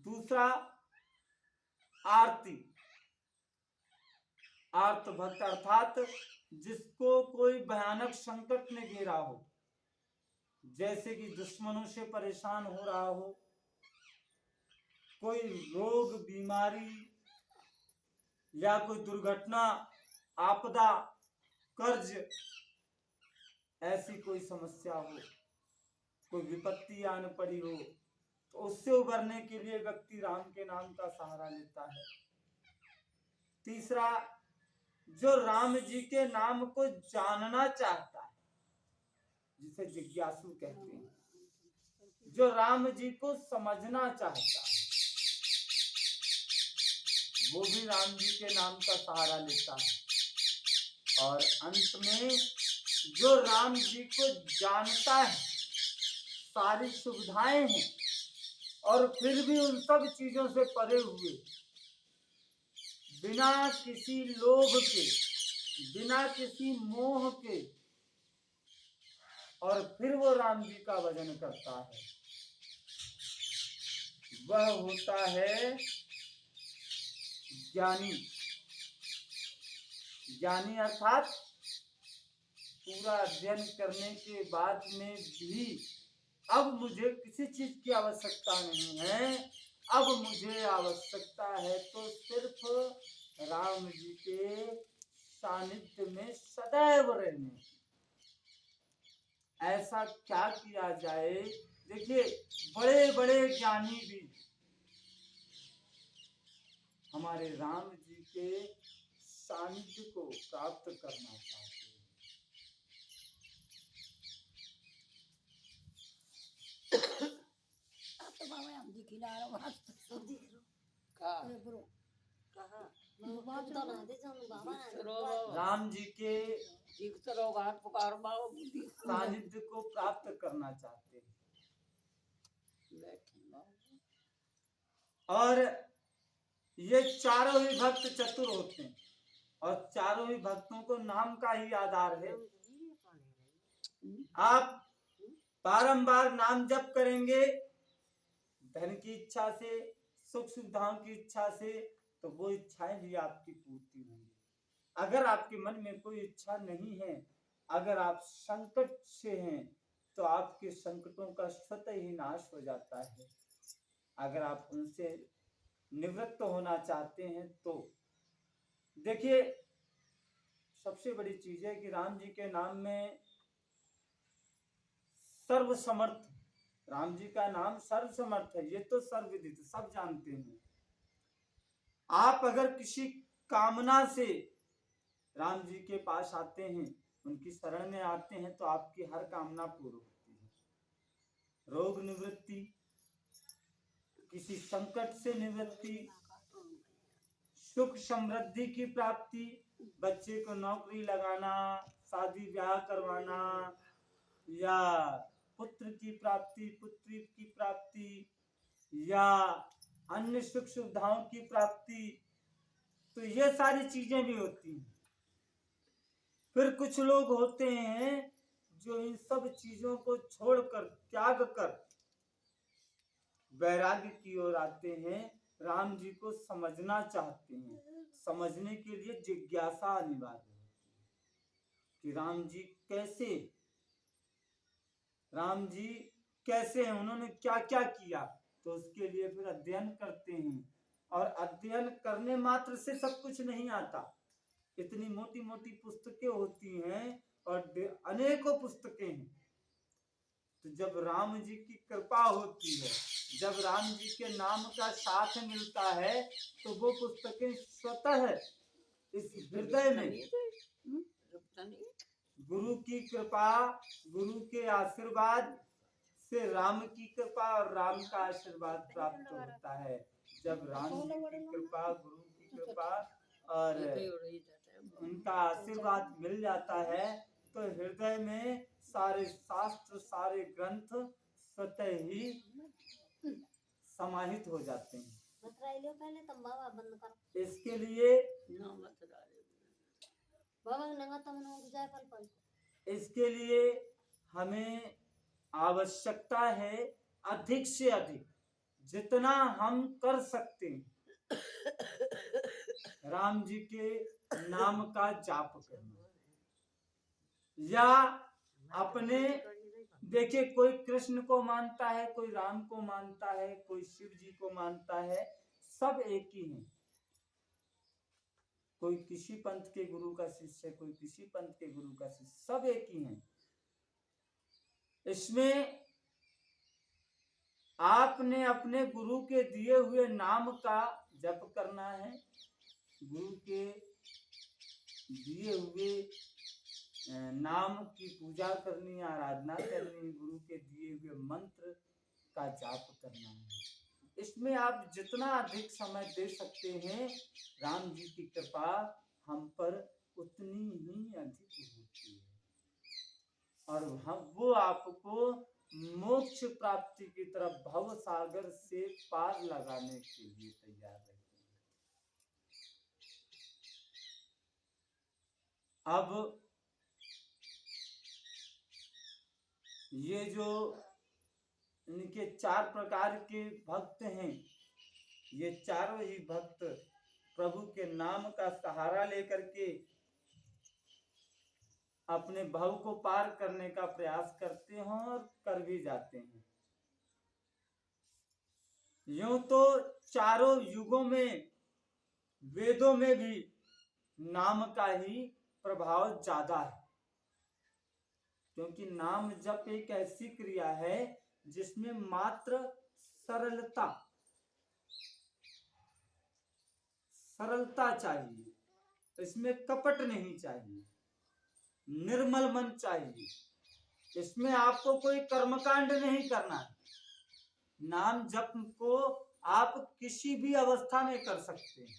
[SPEAKER 1] दूसरा आरती, आर्त भक्त अर्थात जिसको कोई भयानक संकट ने घेरा हो, जैसे कि दुश्मनों से परेशान हो रहा हो, कोई रोग बीमारी या कोई दुर्घटना आपदा कर्ज ऐसी कोई समस्या हो, कोई विपत्ति आने पड़ी हो, तो उससे उबरने के लिए व्यक्ति राम के नाम का सहारा लेता है। तीसरा, जो राम जी के नाम को जानना चाहता है, जिसे जिज्ञासु कहते हैं, जो राम जी को समझना चाहता है वो भी राम जी के नाम का सहारा लेता है, और अंत में जो राम जी को जानता है, सारी सुविधाएं हैं और फिर भी उन सब चीजों से परे हुए, बिना किसी लोभ के, बिना किसी मोह के, और फिर वो राम जी का भजन करता है, वह होता है ज्ञानी। ज्ञानी अर्थात पूरा अध्ययन करने के बाद में भी अब मुझे किसी चीज की आवश्यकता नहीं है, अब मुझे आवश्यकता है तो सिर्फ राम जी के सानिध्य में सदैव रहने। ऐसा क्या किया जाए? देखिए, बड़े बड़े ज्ञानी भी हमारे राम जी के सानिध्य को प्राप्त करना चाहते हैं।
[SPEAKER 3] तो बाबा हम जी खिला रहा बात
[SPEAKER 2] सब देख लो
[SPEAKER 3] का ब्रो
[SPEAKER 2] कहा बात तो ना दे जाऊं बाबा
[SPEAKER 1] राम जी के
[SPEAKER 3] ठीक तो लोग हाथ पुकार बाबा बुद्धि
[SPEAKER 1] सानिध्य को प्राप्त करना चाहते हैं,
[SPEAKER 3] बैठे बाबा।
[SPEAKER 1] और ये चारों ही भक्त चतुर होते हैं, और चारों ही भक्तों को नाम का ही आधार है। आप बारंबार नाम जप करेंगे, धन की इच्छा से, सुख सुविधाओं की इच्छा से, तो वो इच्छाएं भी आपकी पूर्ति होंगी। अगर आपके मन में कोई इच्छा नहीं है, अगर आप संकट से हैं, तो आपके संकटों का स्वतः ही नाश हो जाता है। अगर आप उनसे निवृत्त होना चाहते हैं तो देखिए, सबसे बड़ी चीज है कि राम जी के नाम में सर्वसमर्थ, राम जी का नाम सर्वसमर्थ है, ये तो सर्वविदित सब जानते हैं। आप अगर किसी कामना से राम जी के पास आते हैं, उनकी शरण में आते हैं, तो आपकी हर कामना पूर्ण होती है। रोग निवृत्ति, किसी संकट से निवृत्ति, सुख समृद्धि की प्राप्ति, बच्चे को नौकरी लगाना, शादी ब्याह करवाना, या पुत्र की प्राप्ति, पुत्री की प्राप्ति, या अन्य सुख सुविधाओं की प्राप्ति, तो ये सारी चीजें भी होती हैं। फिर कुछ लोग होते हैं जो इन सब चीजों को छोड़कर, त्याग कर वैराग्य की ओर आते हैं, राम जी को समझना चाहते हैं। समझने के लिए जिज्ञासा अनिवार्य है कि राम जी कैसे हैं, उन्होंने क्या क्या किया, तो उसके लिए फिर अध्ययन करते हैं। और अध्ययन करने मात्र से सब कुछ नहीं आता। इतनी मोटी मोटी पुस्तकें होती हैं और अनेकों पुस्तकें हैं। तो जब राम जी की कृपा होती है, जब राम जी के नाम का साथ मिलता है, तो वो पुस्तकें स्वतः इस हृदय में गुरु की कृपा, गुरु के आशीर्वाद से राम की कृपा और राम का आशीर्वाद प्राप्त होता है। जब राम जी की कृपा, गुरु की कृपा और उनका आशीर्वाद मिल जाता है, तो हृदय में सारे शास्त्र, सारे ग्रंथ स्वतः ही समाहित हो जाते हैं।
[SPEAKER 2] पहले तुम बाबा बंद कर।
[SPEAKER 1] इसके लिए इसके लिए हमें आवश्यकता है अधिक से अधिक, जितना हम कर सकते हैं, राम जी के नाम का जाप करना। या अपने, देखिए, कोई कृष्ण को मानता है, कोई राम को मानता है, कोई शिव जी को मानता है, सब एक ही हैं। कोई किसी पंथ के गुरु का शिष्य, कोई किसी पंथ के गुरु का शिष्य, सब एक ही हैं। इसमें आपने अपने गुरु के दिए हुए नाम का जप करना है, गुरु के दिए हुए नाम की पूजा करनी, आराधना करनी, गुरु के दिए हुए मंत्र का जाप करना है। इसमें आप जितना अधिक समय दे सकते हैं, राम जी की कृपा हम पर उतनी ही अधिक होती है और हम वो आपको मोक्ष प्राप्ति की तरफ भव सागर से पार लगाने के लिए तैयार रहते हैं। अब ये जो इनके 4 प्रकार के भक्त हैं, ये चारों ही भक्त प्रभु के नाम का सहारा लेकर के अपने भव को पार करने का प्रयास करते हैं और कर भी जाते हैं। यूं तो चारों युगों में वेदों में भी नाम का ही प्रभाव ज्यादा है, क्योंकि नाम जप एक ऐसी क्रिया है जिसमें मात्र सरलता चाहिए, इसमें कपट नहीं चाहिए, निर्मल मन चाहिए, इसमें आपको कोई कर्मकांड नहीं करना है। नाम जप को आप किसी भी अवस्था में कर सकते हैं,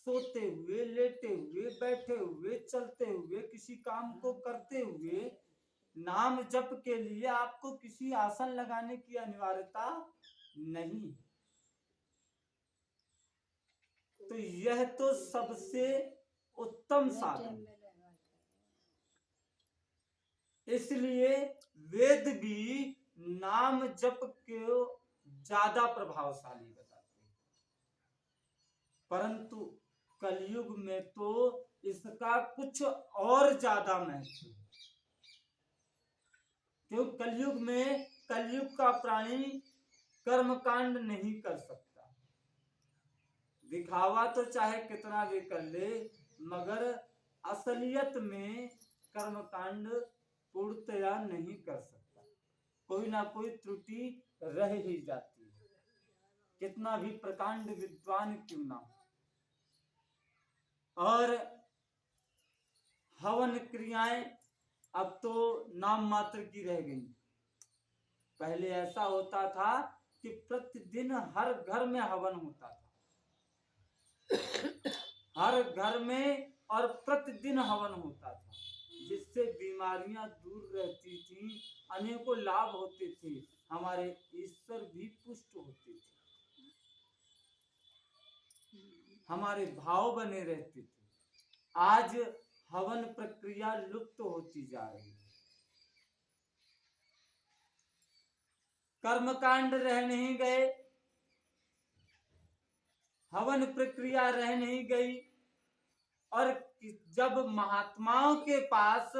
[SPEAKER 1] सोते हुए, लेटे हुए, बैठे हुए, चलते हुए, किसी काम को करते हुए। नाम जप के लिए आपको किसी आसन लगाने की अनिवार्यता नहीं। तो यह तो सबसे उत्तम साधन है। इसलिए वेद भी नाम जप को ज्यादा प्रभावशाली बताते हैं, परंतु कलयुग में तो इसका कुछ और ज्यादा महत्व है। क्यों? कलयुग में कलयुग का प्राणी कर्मकांड नहीं कर सकता, दिखावा तो चाहे कितना भी कर ले, मगर असलियत में कर्मकांड पूर्णतया नहीं कर सकता। कोई ना कोई त्रुटि रह ही जाती है, कितना भी प्रकांड विद्वान क्यों ना हो। और हवन क्रियाएं अब तो नाम मात्र की रह गई। पहले ऐसा होता था कि प्रतिदिन हर घर में हवन होता था, हर घर में और प्रतिदिन हवन होता था, जिससे बीमारियां दूर रहती थी, अनेकों लाभ होते थे, हमारे ईश्वर भी पुष्ट होते थे, हमारे भाव बने रहते थे। आज हवन प्रक्रिया लुप्त होती जा रही है, कर्मकांड रह नहीं गए, हवन प्रक्रिया रह नहीं गई। और जब महात्माओं के पास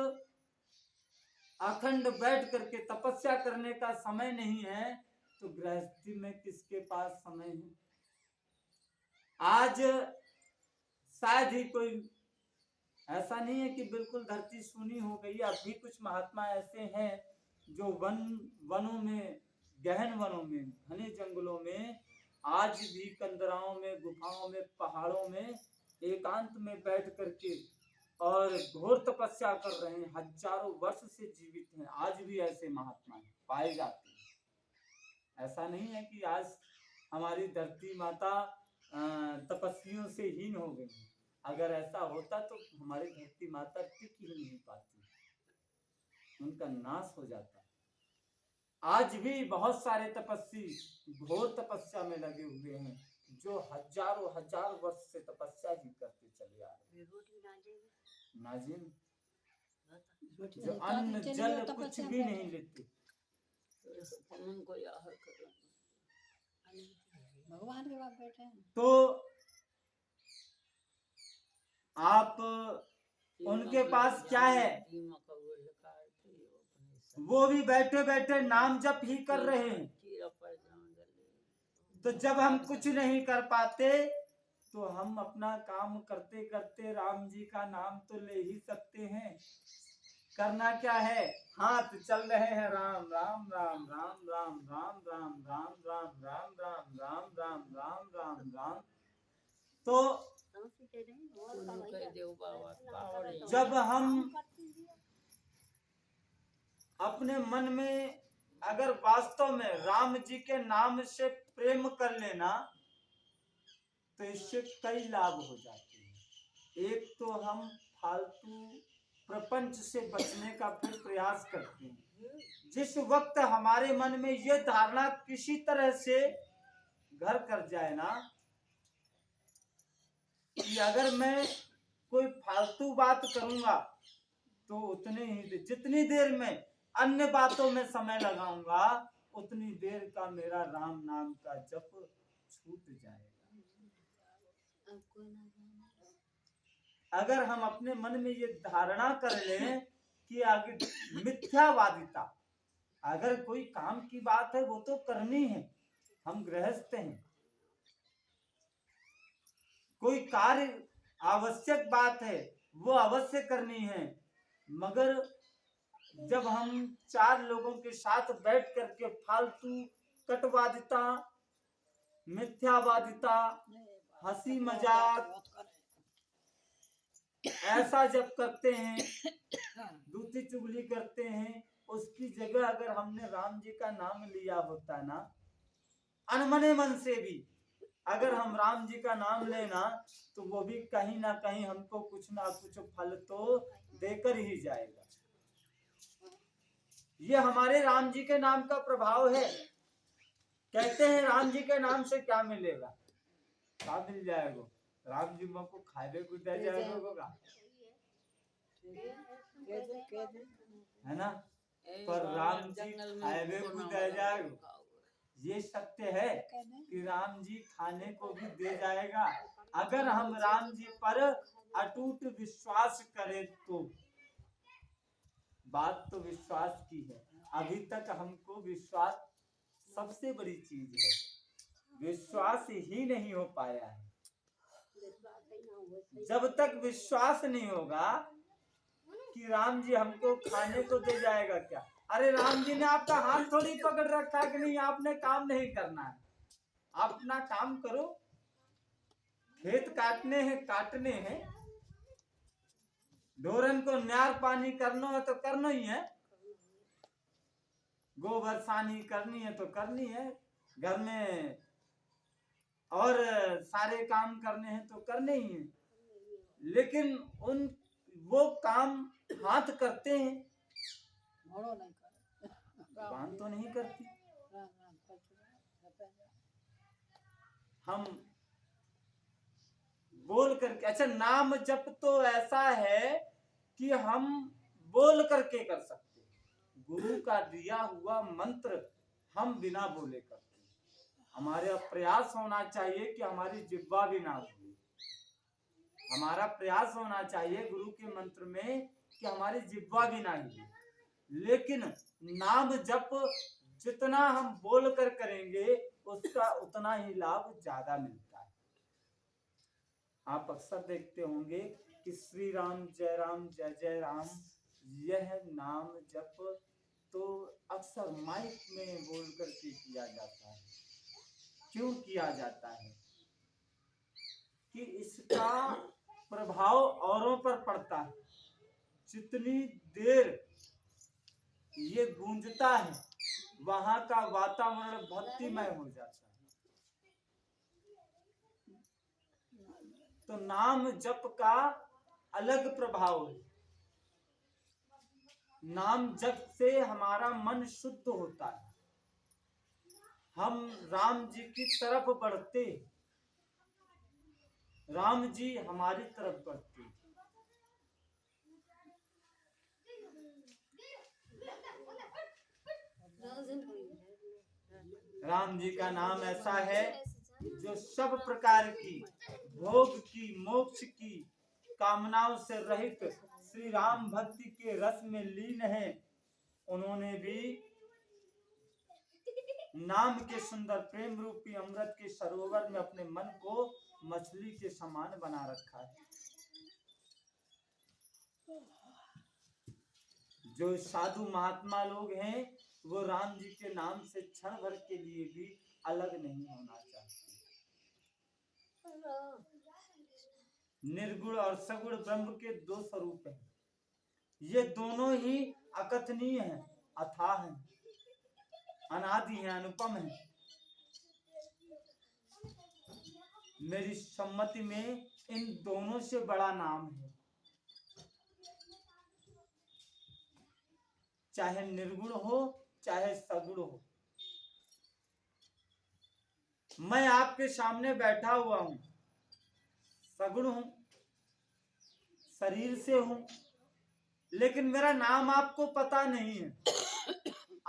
[SPEAKER 1] अखंड बैठ करके तपस्या करने का समय नहीं है, तो गृहस्थी में किसके पास समय है? आज शायद ही कोई, ऐसा नहीं है कि बिल्कुल धरती सूनी हो गई। अब भी कुछ महात्मा ऐसे हैं जो वनों में, गहन वनों में, घने जंगलों में, आज भी कंदराओं में, गुफाओं में, पहाड़ों में एकांत में बैठ करके और घोर तपस्या कर रहे हैं, हजारों वर्ष से जीवित हैं। आज भी ऐसे महात्मा पाए जाते हैं। ऐसा नहीं है कि आज हमारी धरती माता तपस्वियों से हीन हो गई। अगर ऐसा होता तो हमारी धरती माता टिक ही नहीं पाती, उनका नाश हो जाता। आज भी बहुत सारे तपस्वी घोर तपस्या में लगे हुए हैं, जो हजारों हजार वर्ष से तपस्या ही करते चले आ रहे हैं। नाजिम जो अन्न जल कुछ भी नहीं लेते,
[SPEAKER 3] भगवान के बाद बैठे हैं।
[SPEAKER 1] तो आप उनके पास क्या है? वो भी बैठे बैठे नाम जप ही कर रहे हैं। तो जब हम कुछ नहीं कर पाते, तो हम अपना काम करते करते राम जी का नाम तो ले ही सकते हैं। करना क्या है? हाथ चल रहे हैं राम राम राम राम राम राम राम राम राम राम राम राम राम राम राम राम। तो जब हम अपने मन में अगर वास्तव में राम जी के नाम से प्रेम कर लेना तो इससे कई लाभ हो जाते हैं। एक तो हम फालतू प्रपंच से बचने का फिर प्रयास करते हैं। जिस वक्त हमारे मन में ये धारणा किसी तरह से घर कर जाए ना कि अगर मैं कोई फालतू बात करूंगा तो उतने ही जितनी देर में अन्य बातों में समय लगाऊंगा उतनी देर का मेरा राम नाम का जप छूट जाएगा। अगर हम अपने मन में ये धारणा कर लें कि आगे मिथ्यावादिता, अगर कोई काम की बात है वो तो करनी है, हम गृहस्थ हैं, कोई कार्य आवश्यक बात है वो अवश्य करनी है, मगर जब हम चार लोगों के साथ बैठ करके फालतू कटवादिता, मिथ्यावादिता, हंसी मजाक ऐसा जब करते हैं, दूसरी चुगली करते हैं, उसकी जगह अगर हमने राम जी का नाम लिया होता ना, अनमने मन से भी अगर हम राम जी का नाम लेना तो वो भी कहीं ना कहीं हमको कुछ ना कुछ फल तो देकर ही जाएगा। ये हमारे राम जी के नाम का प्रभाव है। कहते हैं राम जी के नाम से क्या मिलेगा? क्या मिल जाएगा? राम जी को खाए को दे जाएगा, है ना? पर राम जी खाए को दे जाएगा, ये सत्य है कि राम जी खाने को भी दे जाएगा अगर हम राम जी पर अटूट विश्वास करें तो। बात तो विश्वास की है, अभी तक हमको विश्वास सबसे बड़ी चीज है, विश्वास ही नहीं हो पाया है। जब तक विश्वास नहीं होगा कि राम जी हमको खाने को दे जाएगा क्या, अरे राम जी ने आपका हाथ थोड़ी पकड़ रखा कि नहीं आपने काम नहीं करना है, आप अपना काम करो, खेत काटने हैं काटने हैं, ढोरन को न्यार पानी करना है तो करना ही है, गोबर सानी करनी है तो करनी है, घर में और सारे काम करने हैं तो करने ही हैं, लेकिन उन वो काम हाथ करते हैं, बांध तो नहीं करती। हम बोल करके, अच्छा नाम जप तो ऐसा है कि हम बोल करके कर सकते, गुरु का दिया हुआ मंत्र हम बिना बोले करते हैं। हमारे प्रयास होना चाहिए कि हमारी जिह्वा भी ना भूले, हमारा प्रयास होना चाहिए गुरु के मंत्र में कि हमारी जिह्वा भी ना भूले, लेकिन नाम जप जितना हम बोल कर करेंगे उसका उतना ही लाभ ज्यादा मिलता है। आप अक्सर देखते होंगे कि श्री राम जय जय राम, यह नाम जप तो अक्सर माइक में बोल करके किया जाता है। क्यों किया जाता है? कि इसका प्रभाव औरों पर पड़ता है। जितनी देर ये गूंजता है वहां का वातावरण भक्तिमय हो जाता है। तो नाम जप का अलग प्रभाव है। नाम जप से हमारा मन शुद्ध होता है, हम राम जी की तरफ बढ़ते, राम जी हमारी तरफ बढ़ते। राम जी का नाम ऐसा है जो सब प्रकार की भोग की मोक्ष की कामनाओं से रहित श्री राम भक्ति के रस में लीन है। उन्होंने भी नाम के सुंदर प्रेम रूपी अमृत के सरोवर में अपने मन को मछली के समान बना रखा है। जो साधु महात्मा लोग हैं वो राम जी के नाम से क्षण भर के लिए भी अलग नहीं होना चाहते। निर्गुण और सगुण ब्रह्म के दो स्वरूप हैं, ये दोनों ही अकथनीय हैं, अथाह हैं। अनादि हैं, अनुपम हैं। मेरी सम्मति में इन दोनों से बड़ा नाम है। चाहे निर्गुण हो चाहे सगुण हो। मैं आपके सामने बैठा हुआ हूं, सगुण हूं, शरीर से हूं, लेकिन मेरा नाम आपको पता नहीं है।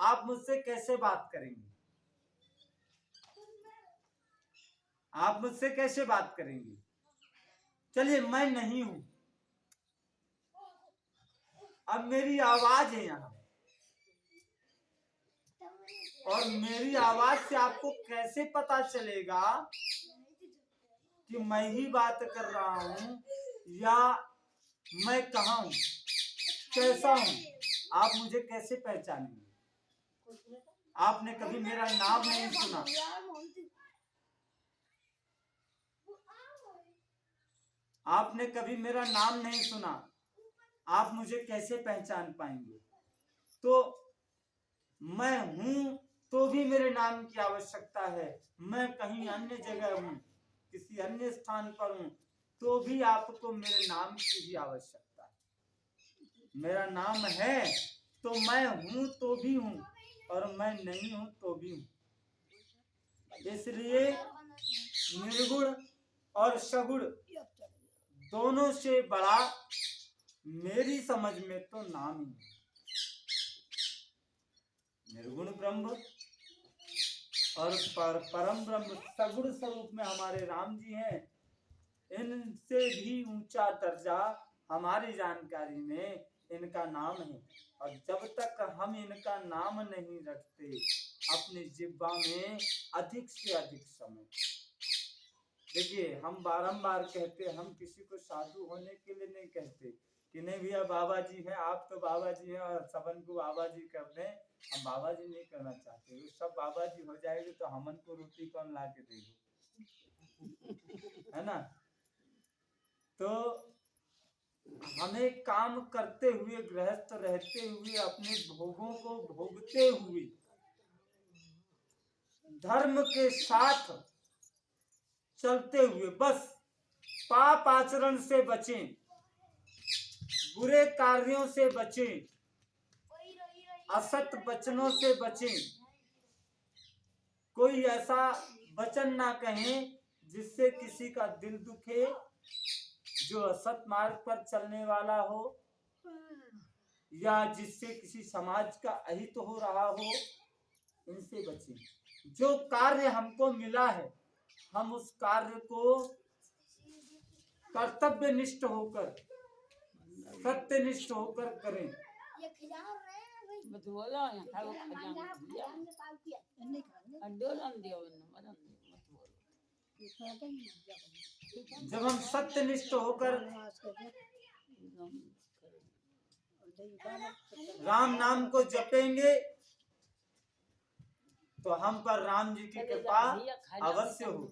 [SPEAKER 1] आप मुझसे कैसे बात करेंगे? आप मुझसे कैसे बात करेंगे? चलिए, मैं नहीं हूं, अब मेरी आवाज है यहाँ, और मेरी आवाज से आपको कैसे पता चलेगा कि मैं ही बात कर रहा हूं या मैं कहाँ हूं, कैसा हूं? आप मुझे कैसे पहचानेंगे? आपने कभी मेरा नाम नहीं सुना, आपने कभी मेरा नाम नहीं सुना, आप मुझे कैसे पहचान पाएंगे? तो मैं हूं तो भी मेरे नाम की आवश्यकता है। मैं कहीं अन्य जगह हूं, किसी अन्य स्थान पर हूं, तो भी आपको मेरे नाम की भी आवश्यकता है। मेरा नाम है तो मैं हूं तो भी हूं, और मैं नहीं हूं तो भी हूं। इसलिए निर्गुण और सगुण दोनों से बड़ा मेरी समझ में तो नाम ही है। निर्गुण ब्रह्म और परम ब्रह्म सगुण स्वरूप में हमारे राम जी हैं। इनसे भी ऊंचा दर्जा हमारी जानकारी में इनका नाम है। और जब तक हम इनका नाम नहीं रखते अपनी जिह्वा में अधिक से अधिक समय, देखिए हम बारंबार कहते, हम किसी को साधु होने के लिए नहीं कहते कि नहीं भैया बाबा जी हैं, आप तो बाबा जी हैं और सबन को बाबा जी कर दें। हम बाबा जी नहीं करना चाहते। वो सब बाबा जी हो जाएंगे तो हमन को रोटी कौन ला के देगा, है ना? तो हमें काम करते हुए, गृहस्थ रहते हुए, अपने भोगों को भोगते हुए धर्म के साथ चलते हुए बस पाप आचरण से बचें, बुरे कार्यों से बचें, असत वचनों से बचें। कोई ऐसा वचन ना कहें जिससे किसी का दिल दुखे, जो असत मार्ग पर चलने वाला हो या जिससे किसी समाज का अहित हो रहा हो, इनसे बचें। जो कार्य हमको मिला है हम उस कार्य को कर्तव्यनिष्ठ होकर, सत्यनिष्ठ होकर करें। जब हम सत्यनिष्ठ होकर राम नाम को जपेंगे तो हम पर राम जी की कृपा अवश्य हो।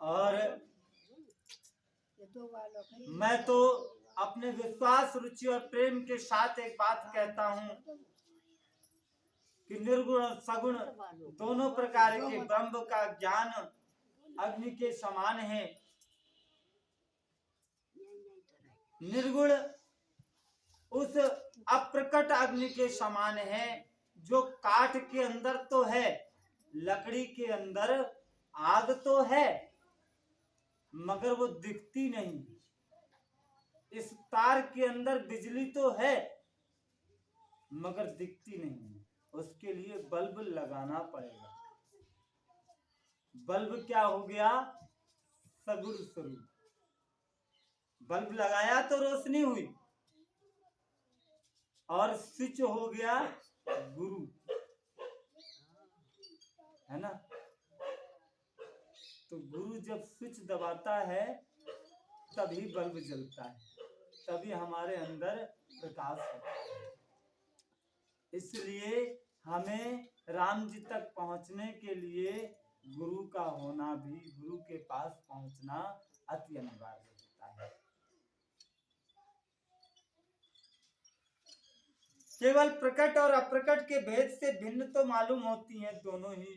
[SPEAKER 1] और मैं तो अपने विश्वास, रुचि और प्रेम के साथ एक बात कहता हूँ कि निर्गुण और सगुण दोनों प्रकार के ब्रह्म का ज्ञान अग्नि के समान है। निर्गुण उस अप्रकट अग्नि के समान है जो काठ के अंदर तो है, लकड़ी के अंदर आग तो है, मगर वो दिखती नहीं। इस तार के अंदर बिजली तो है मगर दिखती नहीं। उसके लिए बल्ब लगाना पड़ेगा। बल्ब क्या हो गया? सगुण स्वरूप। बल्ब लगाया तो रोशनी हुई, और स्विच हो गया गुरु, है ना? तो गुरु जब स्विच दबाता है तभी बल्ब जलता है, तभी हमारे अंदर प्रकाश होता है। इसलिए हमें राम जी तक पहुंचने के लिए गुरु का होना भी, गुरु के पास पहुंचना अति अनिवार्य होता है। केवल प्रकट और अप्रकट के भेद से भिन्न तो मालूम होती हैं दोनों ही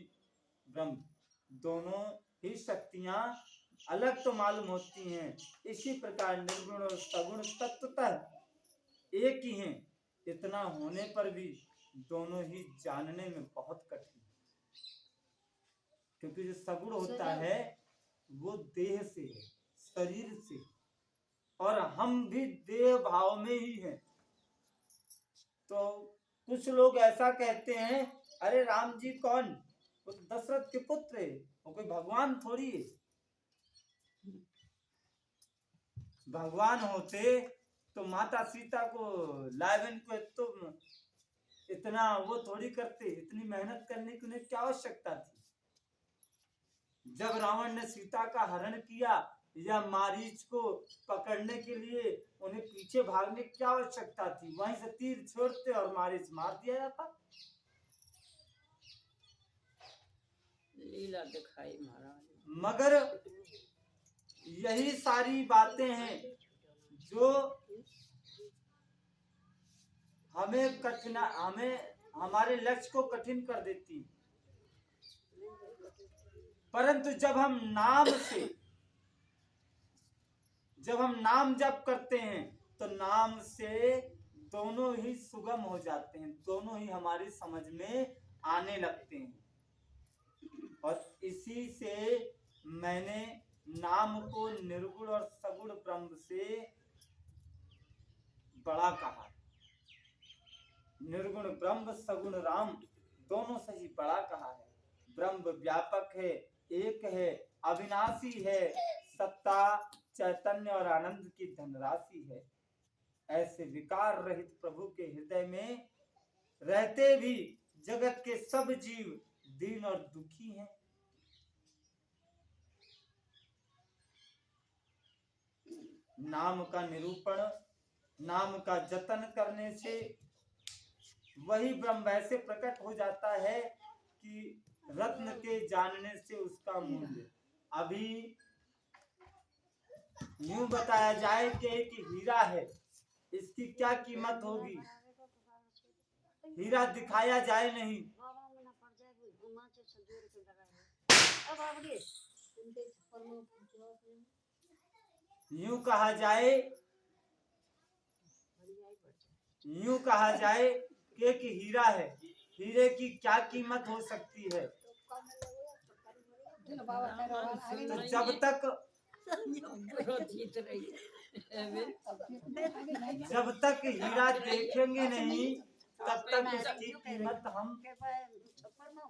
[SPEAKER 1] ब्रह्म, दोनों ही शक्तियां अलग तो मालूम होती हैं। इसी प्रकार निर्गुण और सगुण तत्वतः एक ही हैं। इतना होने पर भी दोनों ही जानने में बहुत कठिन है, क्योंकि जो सगुण होता है वो देह से है, शरीर से, और हम भी देह भाव में ही हैं। तो कुछ लोग ऐसा कहते हैं, अरे राम जी कौन, वो दशरथ के पुत्र है, वो कोई भगवान थोड़ी है। भगवान होते तो माता सीता को लावन को तो इतना वो थोड़ी करते, इतनी मेहनत करने की उन्हें क्या आवश्यकता थी। जब रावण ने सीता का हरण किया या मारीच को पकड़ने के लिए उन्हें पीछे भागने की क्या आवश्यकता थी, वहीं से तीर छोड़ते और मारीच मार दिया जाता।
[SPEAKER 2] लीला दिखाई महाराज।
[SPEAKER 1] मगर यही सारी बातें हैं जो हमें हमारे लक्ष्य को कठिन कर देती। परंतु जब हम नाम जप करते हैं तो नाम से दोनों ही सुगम हो जाते हैं, दोनों ही हमारी समझ में आने लगते हैं। और इसी से मैंने नाम को निर्गुण और सगुण ब्रह्म से बड़ा कहा। निर्गुण ब्रह्म सगुण राम दोनों से ही बड़ा कहा है। ब्रह्म व्यापक है, एक है, अविनाशी है, सत्ता, चैतन्य और आनंद की धनराशि है। ऐसे विकार रहित प्रभु के हृदय में रहते भी जगत के सब जीव दीन और दुखी हैं। नाम का निरूपण, नाम का जतन करने से वही ब्रह्म ऐसे प्रकट हो जाता है कि रत्न के जानने से उसका मूल्य। अभी यूं बताया जाए कि एक हीरा है, इसकी क्या कीमत होगी, हीरा दिखाया जाए नहीं, यूं कहा जाए कि एक हीरा है, हीरे की क्या कीमत हो सकती है। तो जब तक हीरा देखेंगे नहीं तब तक उसकी कीमत हम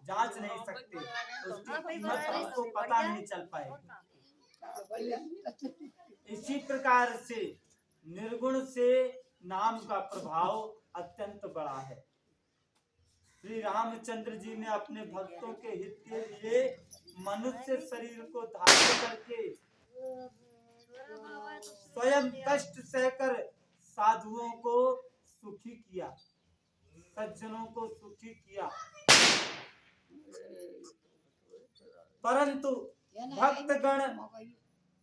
[SPEAKER 1] जांच नहीं सकते, उसकी कीमत हमको पता नहीं चल पाएगी। इसी प्रकार से निर्गुण से नाम का प्रभाव अत्यंत बड़ा है। श्री रामचंद्र जी ने अपने भक्तों के हित के लिए मनुष्य शरीर को धारण करके स्वयं कष्ट सहकर साधुओं को सुखी किया, सज्जनों को सुखी किया। परंतु भक्तगण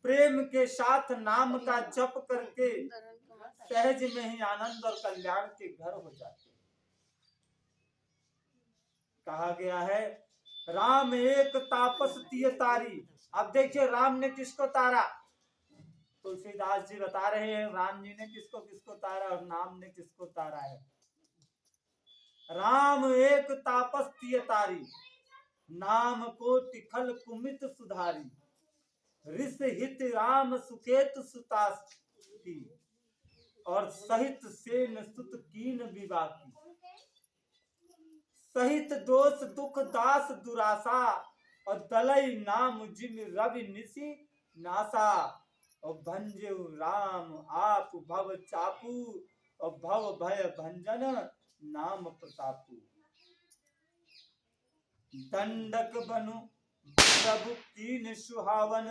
[SPEAKER 1] प्रेम के साथ नाम का जप करके सहज में ही आनंद और कल्याण के घर हो जाते। कहा गया है राम एक तापस तिय तारी। अब देखिए राम ने किसको तारा, तुलसीदास जी बता रहे हैं राम जी ने किसको किसको तारा और नाम ने किसको तारा है। राम एक तापस तिय तारी, नाम को टिखल कुमित सुधारी, ऋष हित राम सुकेत सुतासी, और सहित सेन सुत कीन विवाह की, सहित दोष दुख दास दुरासा, और दलई नाम जिम रवि निसी नासा, और भंजु राम आप भव चापू, और भव भय भंजन नाम प्रतापू। दंडक बनु प्रभु कीन सुहावन,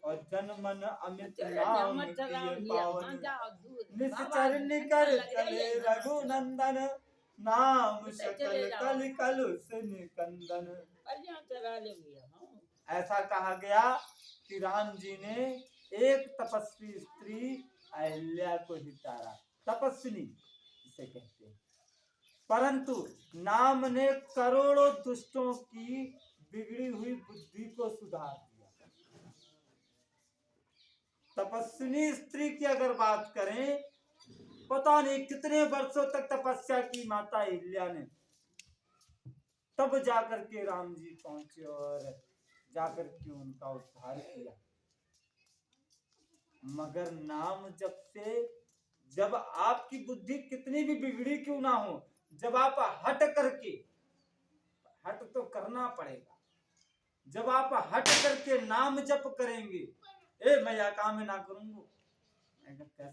[SPEAKER 1] और जनमन अमित नाम प्रिय पावन, निश्चर निकर चले रघुनंदन, नाम सकल कल कलुष निकंदन। ऐसा कहा गया कि राम जी ने एक तपस्वी स्त्री अहिल्या को ही तारा। तपस्विनी इसे कहते हैं। परंतु नाम ने करोड़ों दुष्टों की बिगड़ी हुई बुद्धि को सुधार दिया। तपस्विनी स्त्री की अगर बात करें, पता नहीं कितने वर्षों तक तपस्या की माता अहिल्या ने, तब जाकर के राम जी पहुंचे और जाकर के उनका उद्धार किया। मगर नाम जप से जब आपकी बुद्धि कितनी भी बिगड़ी क्यों ना हो, जब आप हट करके, हट तो करना पड़ेगा, जब आप हट करके नाम जप करेंगे, मैं यह काम ना करूंगा,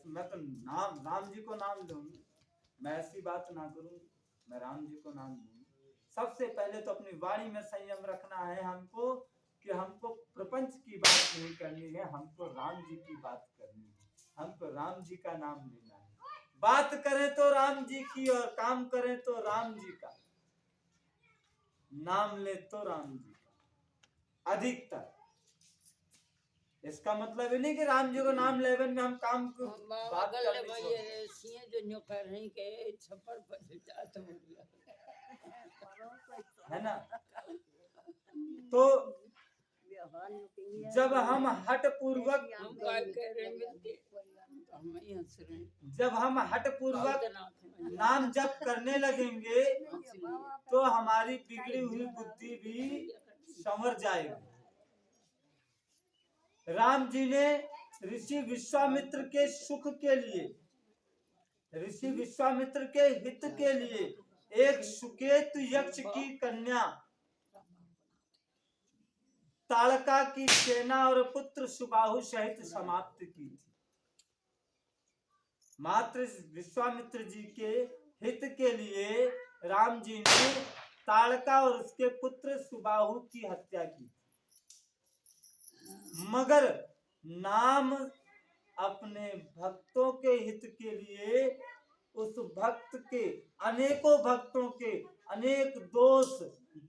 [SPEAKER 1] मैं तो नाम राम जी को नाम दूंगी, मैं ऐसी बात ना करूंगी, मैं राम जी को नाम दूंगी। सबसे पहले तो अपनी वाणी में संयम रखना है हमको, कि हमको प्रपंच की बात नहीं करनी है, हमको राम जी की बात करनी है, हमको राम जी का नाम लेना है। बात करें तो राम जी की और काम करें तो राम जी का, नाम ले तो राम जी का अधिकतर। इसका मतलब ये नहीं कि राम जी को नाम लेवन में हम काम को बात कर है ना। तो जब हम हट पूर्वक नाम जप करने लगेंगे तो हमारी बिगड़ी हुई बुद्धि भी संवर जाएगी। राम जी ने ऋषि विश्वामित्र के सुख के लिए, ऋषि विश्वामित्र के हित के लिए एक सुकेतु यक्ष की कन्या ताड़का की सेना और पुत्र सुबाहु सहित समाप्त की थी। मात्र विश्वामित्र जी के हित के लिए राम जी ने ताड़का और उसके पुत्र सुबाहु की हत्या की। मगर नाम अपने भक्तों के हित के लिए उस भक्त के, अनेकों भक्तों के अनेक दोष,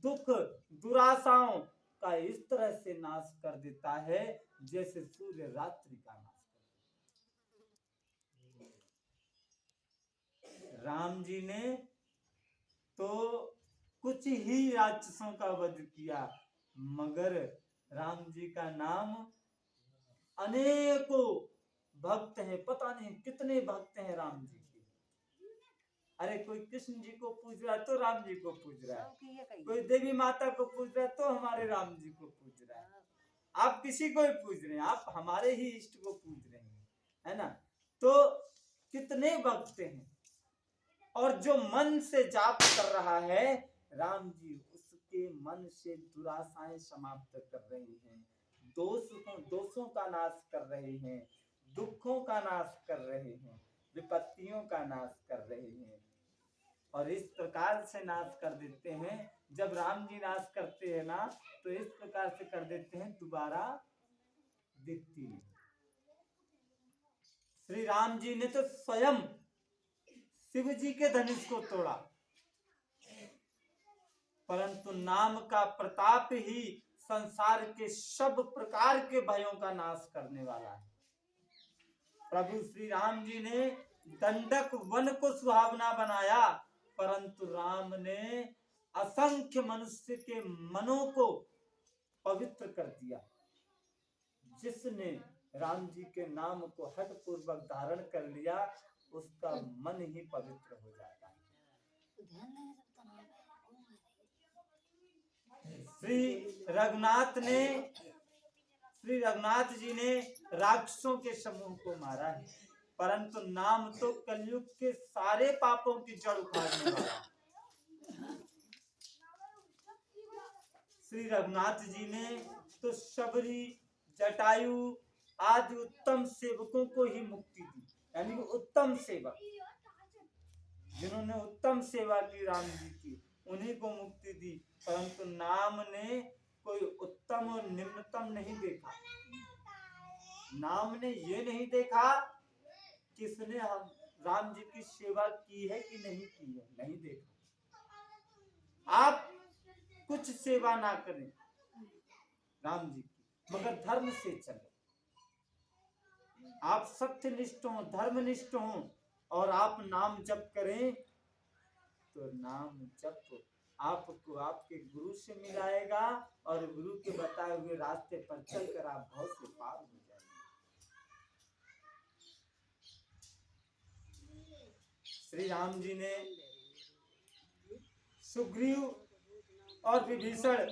[SPEAKER 1] दुख, दुराशाओं का इस तरह से नाश कर देता है जैसे सूर्य रात्रि का नाश कर देता है। राम जी ने तो कुछ ही राक्षसों का वध किया, मगर राम जी का नाम, अनेकों भक्त हैं, पता नहीं कितने भक्त हैं राम जी के। अरे कोई कृष्ण जी को पूज रहा है तो राम जी को पूज रहा है, कोई देवी माता को पूज रहा है तो हमारे राम जी को पूज रहा है। आप किसी को ही पूज रहे हैं, आप हमारे ही इष्ट को पूज रहे हैं, है ना। तो कितने भक्त हैं, और जो मन से जाप कर रहा है राम जी उसके मन से दुराशाएं समाप्त कर रहे हैं, दोषों का नाश कर रहे हैं, दुखों का नाश कर रहे हैं, विपत्तियों का नाश कर रहे हैं। और इस प्रकार से नाश कर देते हैं। जब राम जी नाश करते हैं ना, तो इस प्रकार से कर देते हैं दोबारा दिखती नहीं। श्री राम जी ने तो स्वयं शिव जी के धनुष को तोड़ा, परंतु नाम का प्रताप ही संसार के सब प्रकार के भयों का नाश करने वाला है। प्रभु श्री राम जी ने दंडक वन को सुहावना बनाया, परंतु राम ने असंख्य मनुष्य के मनों को पवित्र कर दिया। जिसने राम जी के नाम को हठ पूर्वक धारण कर लिया, उसका मन ही पवित्र हो जाता है। श्री रघुनाथ जी ने राक्षसों के समूह को मारा है, परंतु नाम तो कलयुग के सारे पापों की जड़ उखाड़ने वाला है। श्री रघुनाथ जी ने तो शबरी, जटायु आदि उत्तम सेवकों को ही मुक्ति दी, यानी उत्तम सेवक जिन्होंने उत्तम सेवा की राम जी की, उन्हीं को मुक्ति दी। परंतु नाम ने कोई उत्तम और निम्नतम नहीं देखा। नाम ने ये नहीं देखा किसने हम राम जी की सेवा की है कि नहीं की है, नहीं देखा। आप कुछ सेवा ना करें राम जी की, मगर धर्म से चले, आप सत्यनिष्ठ हो, धर्मनिष्ठ हो और आप नाम जप करें तो नाम जप आपको आपके गुरु से मिलाएगा और गुरु के बताए हुए रास्ते पर चलकर आप भव से पार हो जाएंगे। श्री राम जी ने सुग्रीव और विभीषण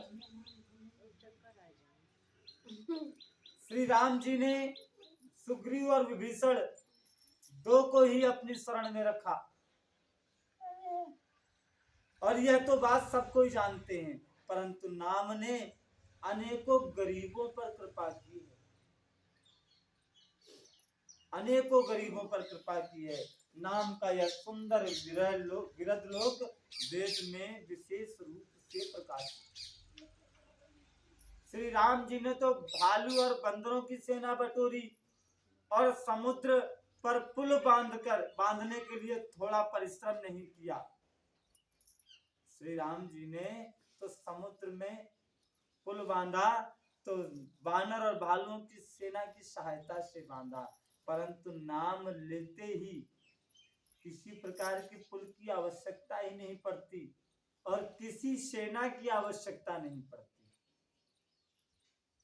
[SPEAKER 1] श्री राम जी ने सुग्रीव और विभीषण दो को ही अपनी शरण में रखा और यह तो बात सबको ही जानते हैं, परंतु नाम ने अनेकों गरीबों पर कृपा की है, अनेकों गरीबों पर कृपा की है। नाम का यह सुंदर गिरध लोक वेद में विशेष रूप से प्रकाशित। श्री राम जी ने तो भालू और बंदरों की सेना बटोरी और समुद्र पर पुल बांधने के लिए थोड़ा परिश्रम नहीं किया। श्री राम जी ने तो समुद्र में पुल बांधा तो वानर और भालुओं की सेना की सहायता से बांधा, परंतु नाम लेते ही किसी प्रकार की पुल की आवश्यकता ही नहीं पड़ती और किसी सेना की आवश्यकता नहीं पड़ती।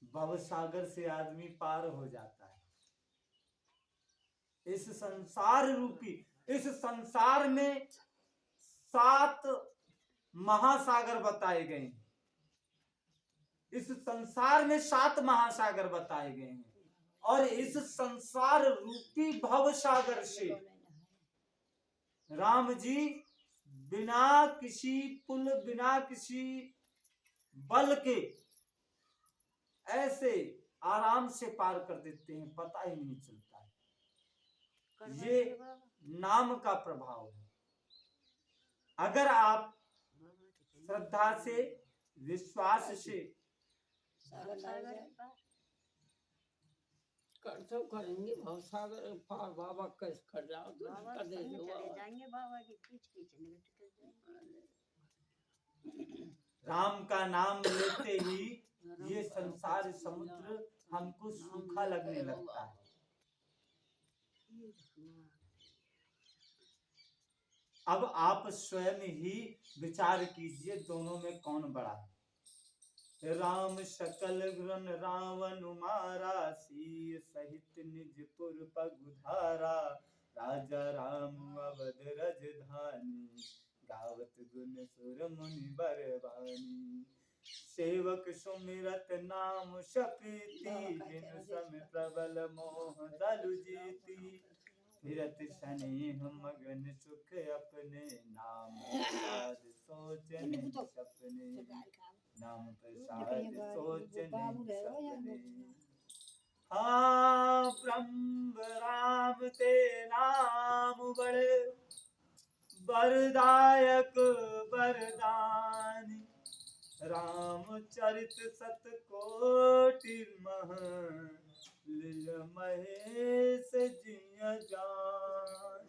[SPEAKER 1] भवसागर से आदमी पार हो जाता है। इस संसार रूपी इस संसार में 7 महासागर बताए गए हैं। इस संसार में 7 महासागर बताए गए हैं और इस संसार रूपी भवसागर से राम जी बिना किसी पुल बिना किसी बल के ऐसे आराम से पार कर देते हैं, पता ही नहीं चलता है। ये नाम का प्रभाव है। अगर आप श्रद्धा से विश्वास से
[SPEAKER 3] कर तो करेंगे भवसागर पार बाबा कैसे कर जाओ तो कर दे
[SPEAKER 2] जाएंगे बाबा की
[SPEAKER 1] राम का नाम लेते ही ये संसार समुद्र हमको सूखा लगने लगता है। अब आप स्वयं ही विचार कीजिए दोनों में कौन बड़ा है। राम सकल गुण रावण मारा, सीय सहित निजपुर पगुधारा। राजा राम अवध राजधानी, गावत गुण सुर मुनि बरवानी। सेवक सुमिरत नाम शपीति, जिन सम प्रबल मोह दलु जीति। फिरत स्नेह मगन सुख अपने, नाम प्रसाद सोचन सपने। नाम प्रसाद सोचन सपने। हाँ ब्रह्म राम ते नाम बड़े, वरदायक वरदानी। रामचरित सतकोटि मह, लील महेश जिय जान।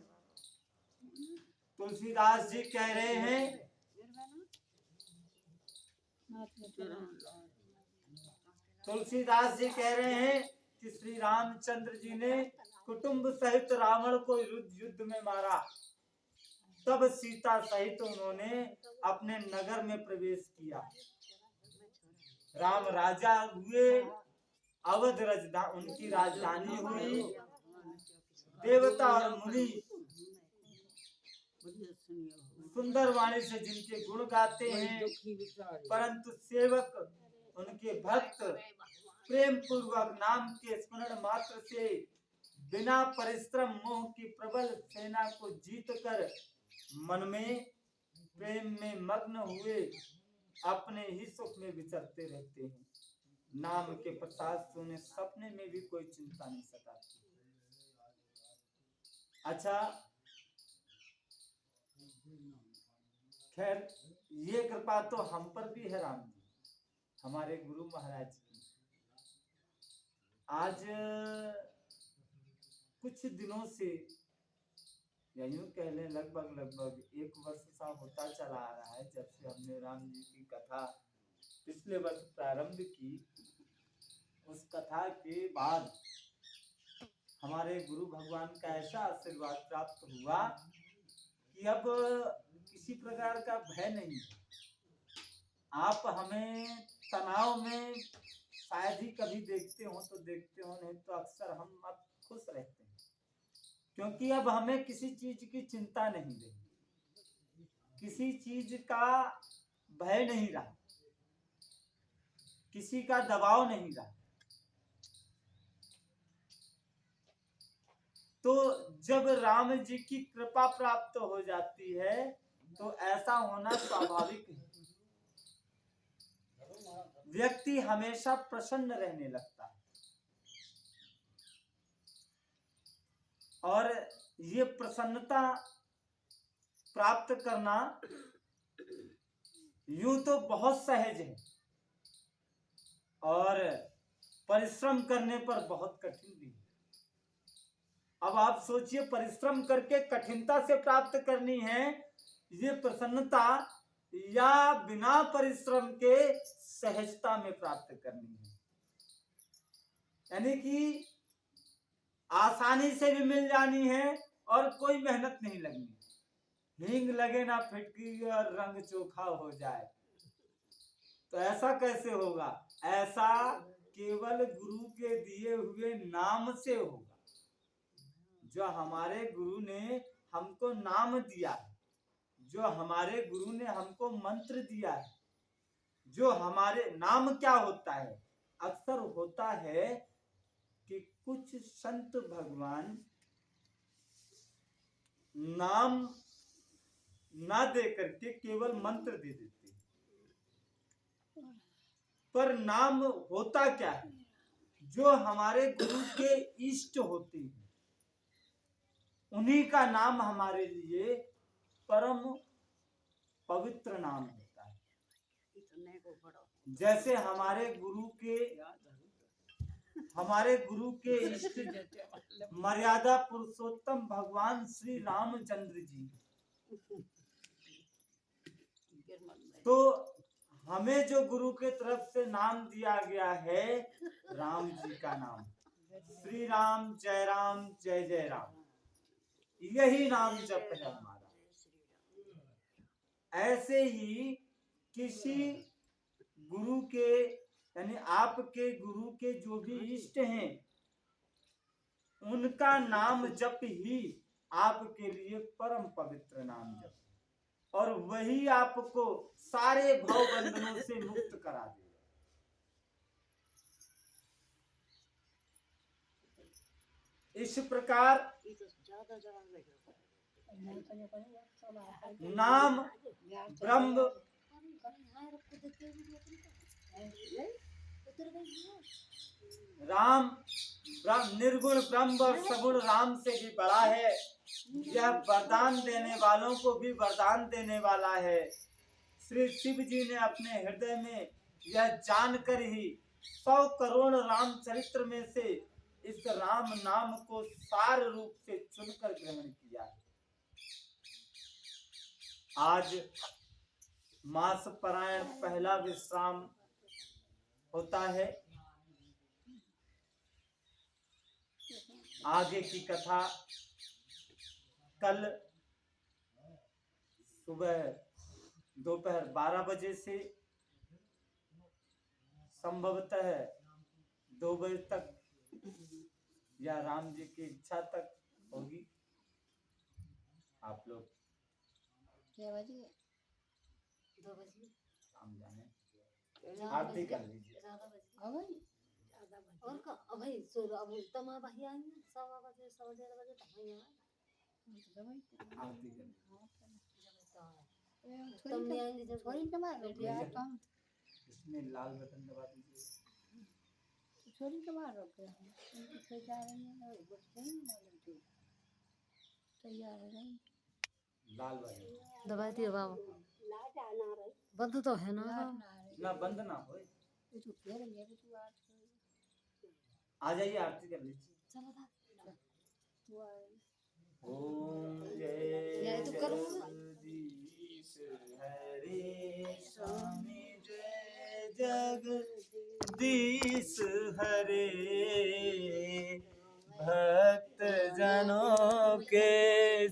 [SPEAKER 1] तुलसीदास जी कह रहे हैं तुलसीदास जी कह रहे हैं कि श्री रामचंद्र जी ने कुटुंब सहित रावण को युद्ध में मारा, तब सीता सहित उन्होंने अपने नगर में प्रवेश किया। राम राजा हुए, अवध उनकी राजधानी हुई। देवता और मुनि सुंदर वाणी से जिनके गुण गाते हैं, परंतु सेवक उनके भक्त प्रेम पूर्वक नाम के स्मरण मात्र से बिना परिश्रम मोह की प्रबल सेना को जीतकर मन में प्रेम में मग्न हुए अपने ही सुख में विचरते रहते हैं। नाम के प्रसाद से उन्हें सपने में भी कोई चिंता नहीं सताती। अच्छा, खैर ये कृपा तो हम पर भी है राम जी, हमारे गुरु महाराज की। आज कुछ दिनों से या यूं कह लें लगभग 1 वर्ष सा होता चला आ रहा है जब से हमने राम जी की कथा पिछले वर्ष प्रारंभ की। उस कथा के बाद हमारे गुरु भगवान का ऐसा आशीर्वाद प्राप्त हुआ कि अब किसी प्रकार का भय नहीं। आप हमें तनाव में शायद ही कभी देखते हो तो देखते हो, नहीं तो अक्सर हम अब खुश रहते हैं, क्योंकि अब हमें किसी चीज की चिंता नहीं रही, किसी चीज का भय नहीं रहा, किसी का दबाव नहीं रहा। तो जब राम जी की कृपा प्राप्त हो जाती है तो ऐसा होना स्वाभाविक है। व्यक्ति हमेशा प्रसन्न रहने लगता है, और ये प्रसन्नता प्राप्त करना यूं तो बहुत सहज है और परिश्रम करने पर बहुत कठिन भी है। अब आप सोचिए, परिश्रम करके कठिनता से प्राप्त करनी है ये प्रसन्नता, या बिना परिश्रम के सहजता में प्राप्त करनी है। यानी कि आसानी से भी मिल जानी है और कोई मेहनत नहीं लगनी। हींग लगे ना फिटकी और रंग चोखा हो जाए, तो ऐसा कैसे होगा? ऐसा केवल गुरु के दिए हुए नाम से होगा। जो हमारे गुरु ने हमको नाम दिया है, जो हमारे गुरु ने हमको मंत्र दिया है, जो हमारे नाम क्या होता है? अक्सर होता है कि कुछ संत भगवान नाम ना दे करके केवल मंत्र दे देते हैं। पर नाम होता क्या है? जो हमारे गुरु के इष्ट होते हैं, उन्हीं का नाम हमारे लिए परम पवित्र नाम होता है। जैसे हमारे गुरु के इष्ट मर्यादा पुरुषोत्तम भगवान श्री रामचंद्र जी, तो हमें जो गुरु के तरफ से नाम दिया गया है राम जी का नाम, श्री राम जय जय राम, यही नाम जप है हमारा। ऐसे ही किसी गुरु के, यानी आपके गुरु के जो भी इष्ट हैं, उनका नाम जप ही आपके लिए परम पवित्र नाम जप, और वही आपको सारे भव बंधनों से मुक्त करा देगा। इस प्रकार नाम ब्रह्म राम, निर्गुण ब्रह्म और सगुण राम से भी बड़ा है। यह वरदान देने वालों को भी वरदान देने वाला है। श्री शिव जी ने अपने हृदय में यह जानकर ही 100 करोड़ रामचरित्र में से इस राम नाम को सार रूप से चुनकर ग्रहण किया है। आज मास परायण पहला विश्राम होता है। आगे की कथा कल सुबह दोपहर 12 बजे से संभवतः 2 बजे तक या राम जी की इच्छा तक होगी। आप लोग
[SPEAKER 2] 2 बजे
[SPEAKER 1] शाम जाने आरती कर लीजिए।
[SPEAKER 2] और का भाई अब तमा भाई आएंगे 1:15 बजे 1:30 बजे तक ही
[SPEAKER 1] आरती कर
[SPEAKER 2] तुम नहीं आएंगे जब थोड़ी दबा रोके हम
[SPEAKER 1] इसमें लाल बटन दबा दीजिए।
[SPEAKER 2] थोड़ी दबा रोके हम फिर जा रहे हैं और बोलते हैं तैयार है नहीं
[SPEAKER 1] लाल बटन
[SPEAKER 2] दबा दिए बाबा बंद तो है ना
[SPEAKER 1] बंद ना हो।
[SPEAKER 2] ये तो फिर ये भी तू आज
[SPEAKER 1] आ जाइए आरती कर लीजिए।
[SPEAKER 2] चलो था
[SPEAKER 1] ओम जय जगदीश हरे स्वामी जय जगदीश हरे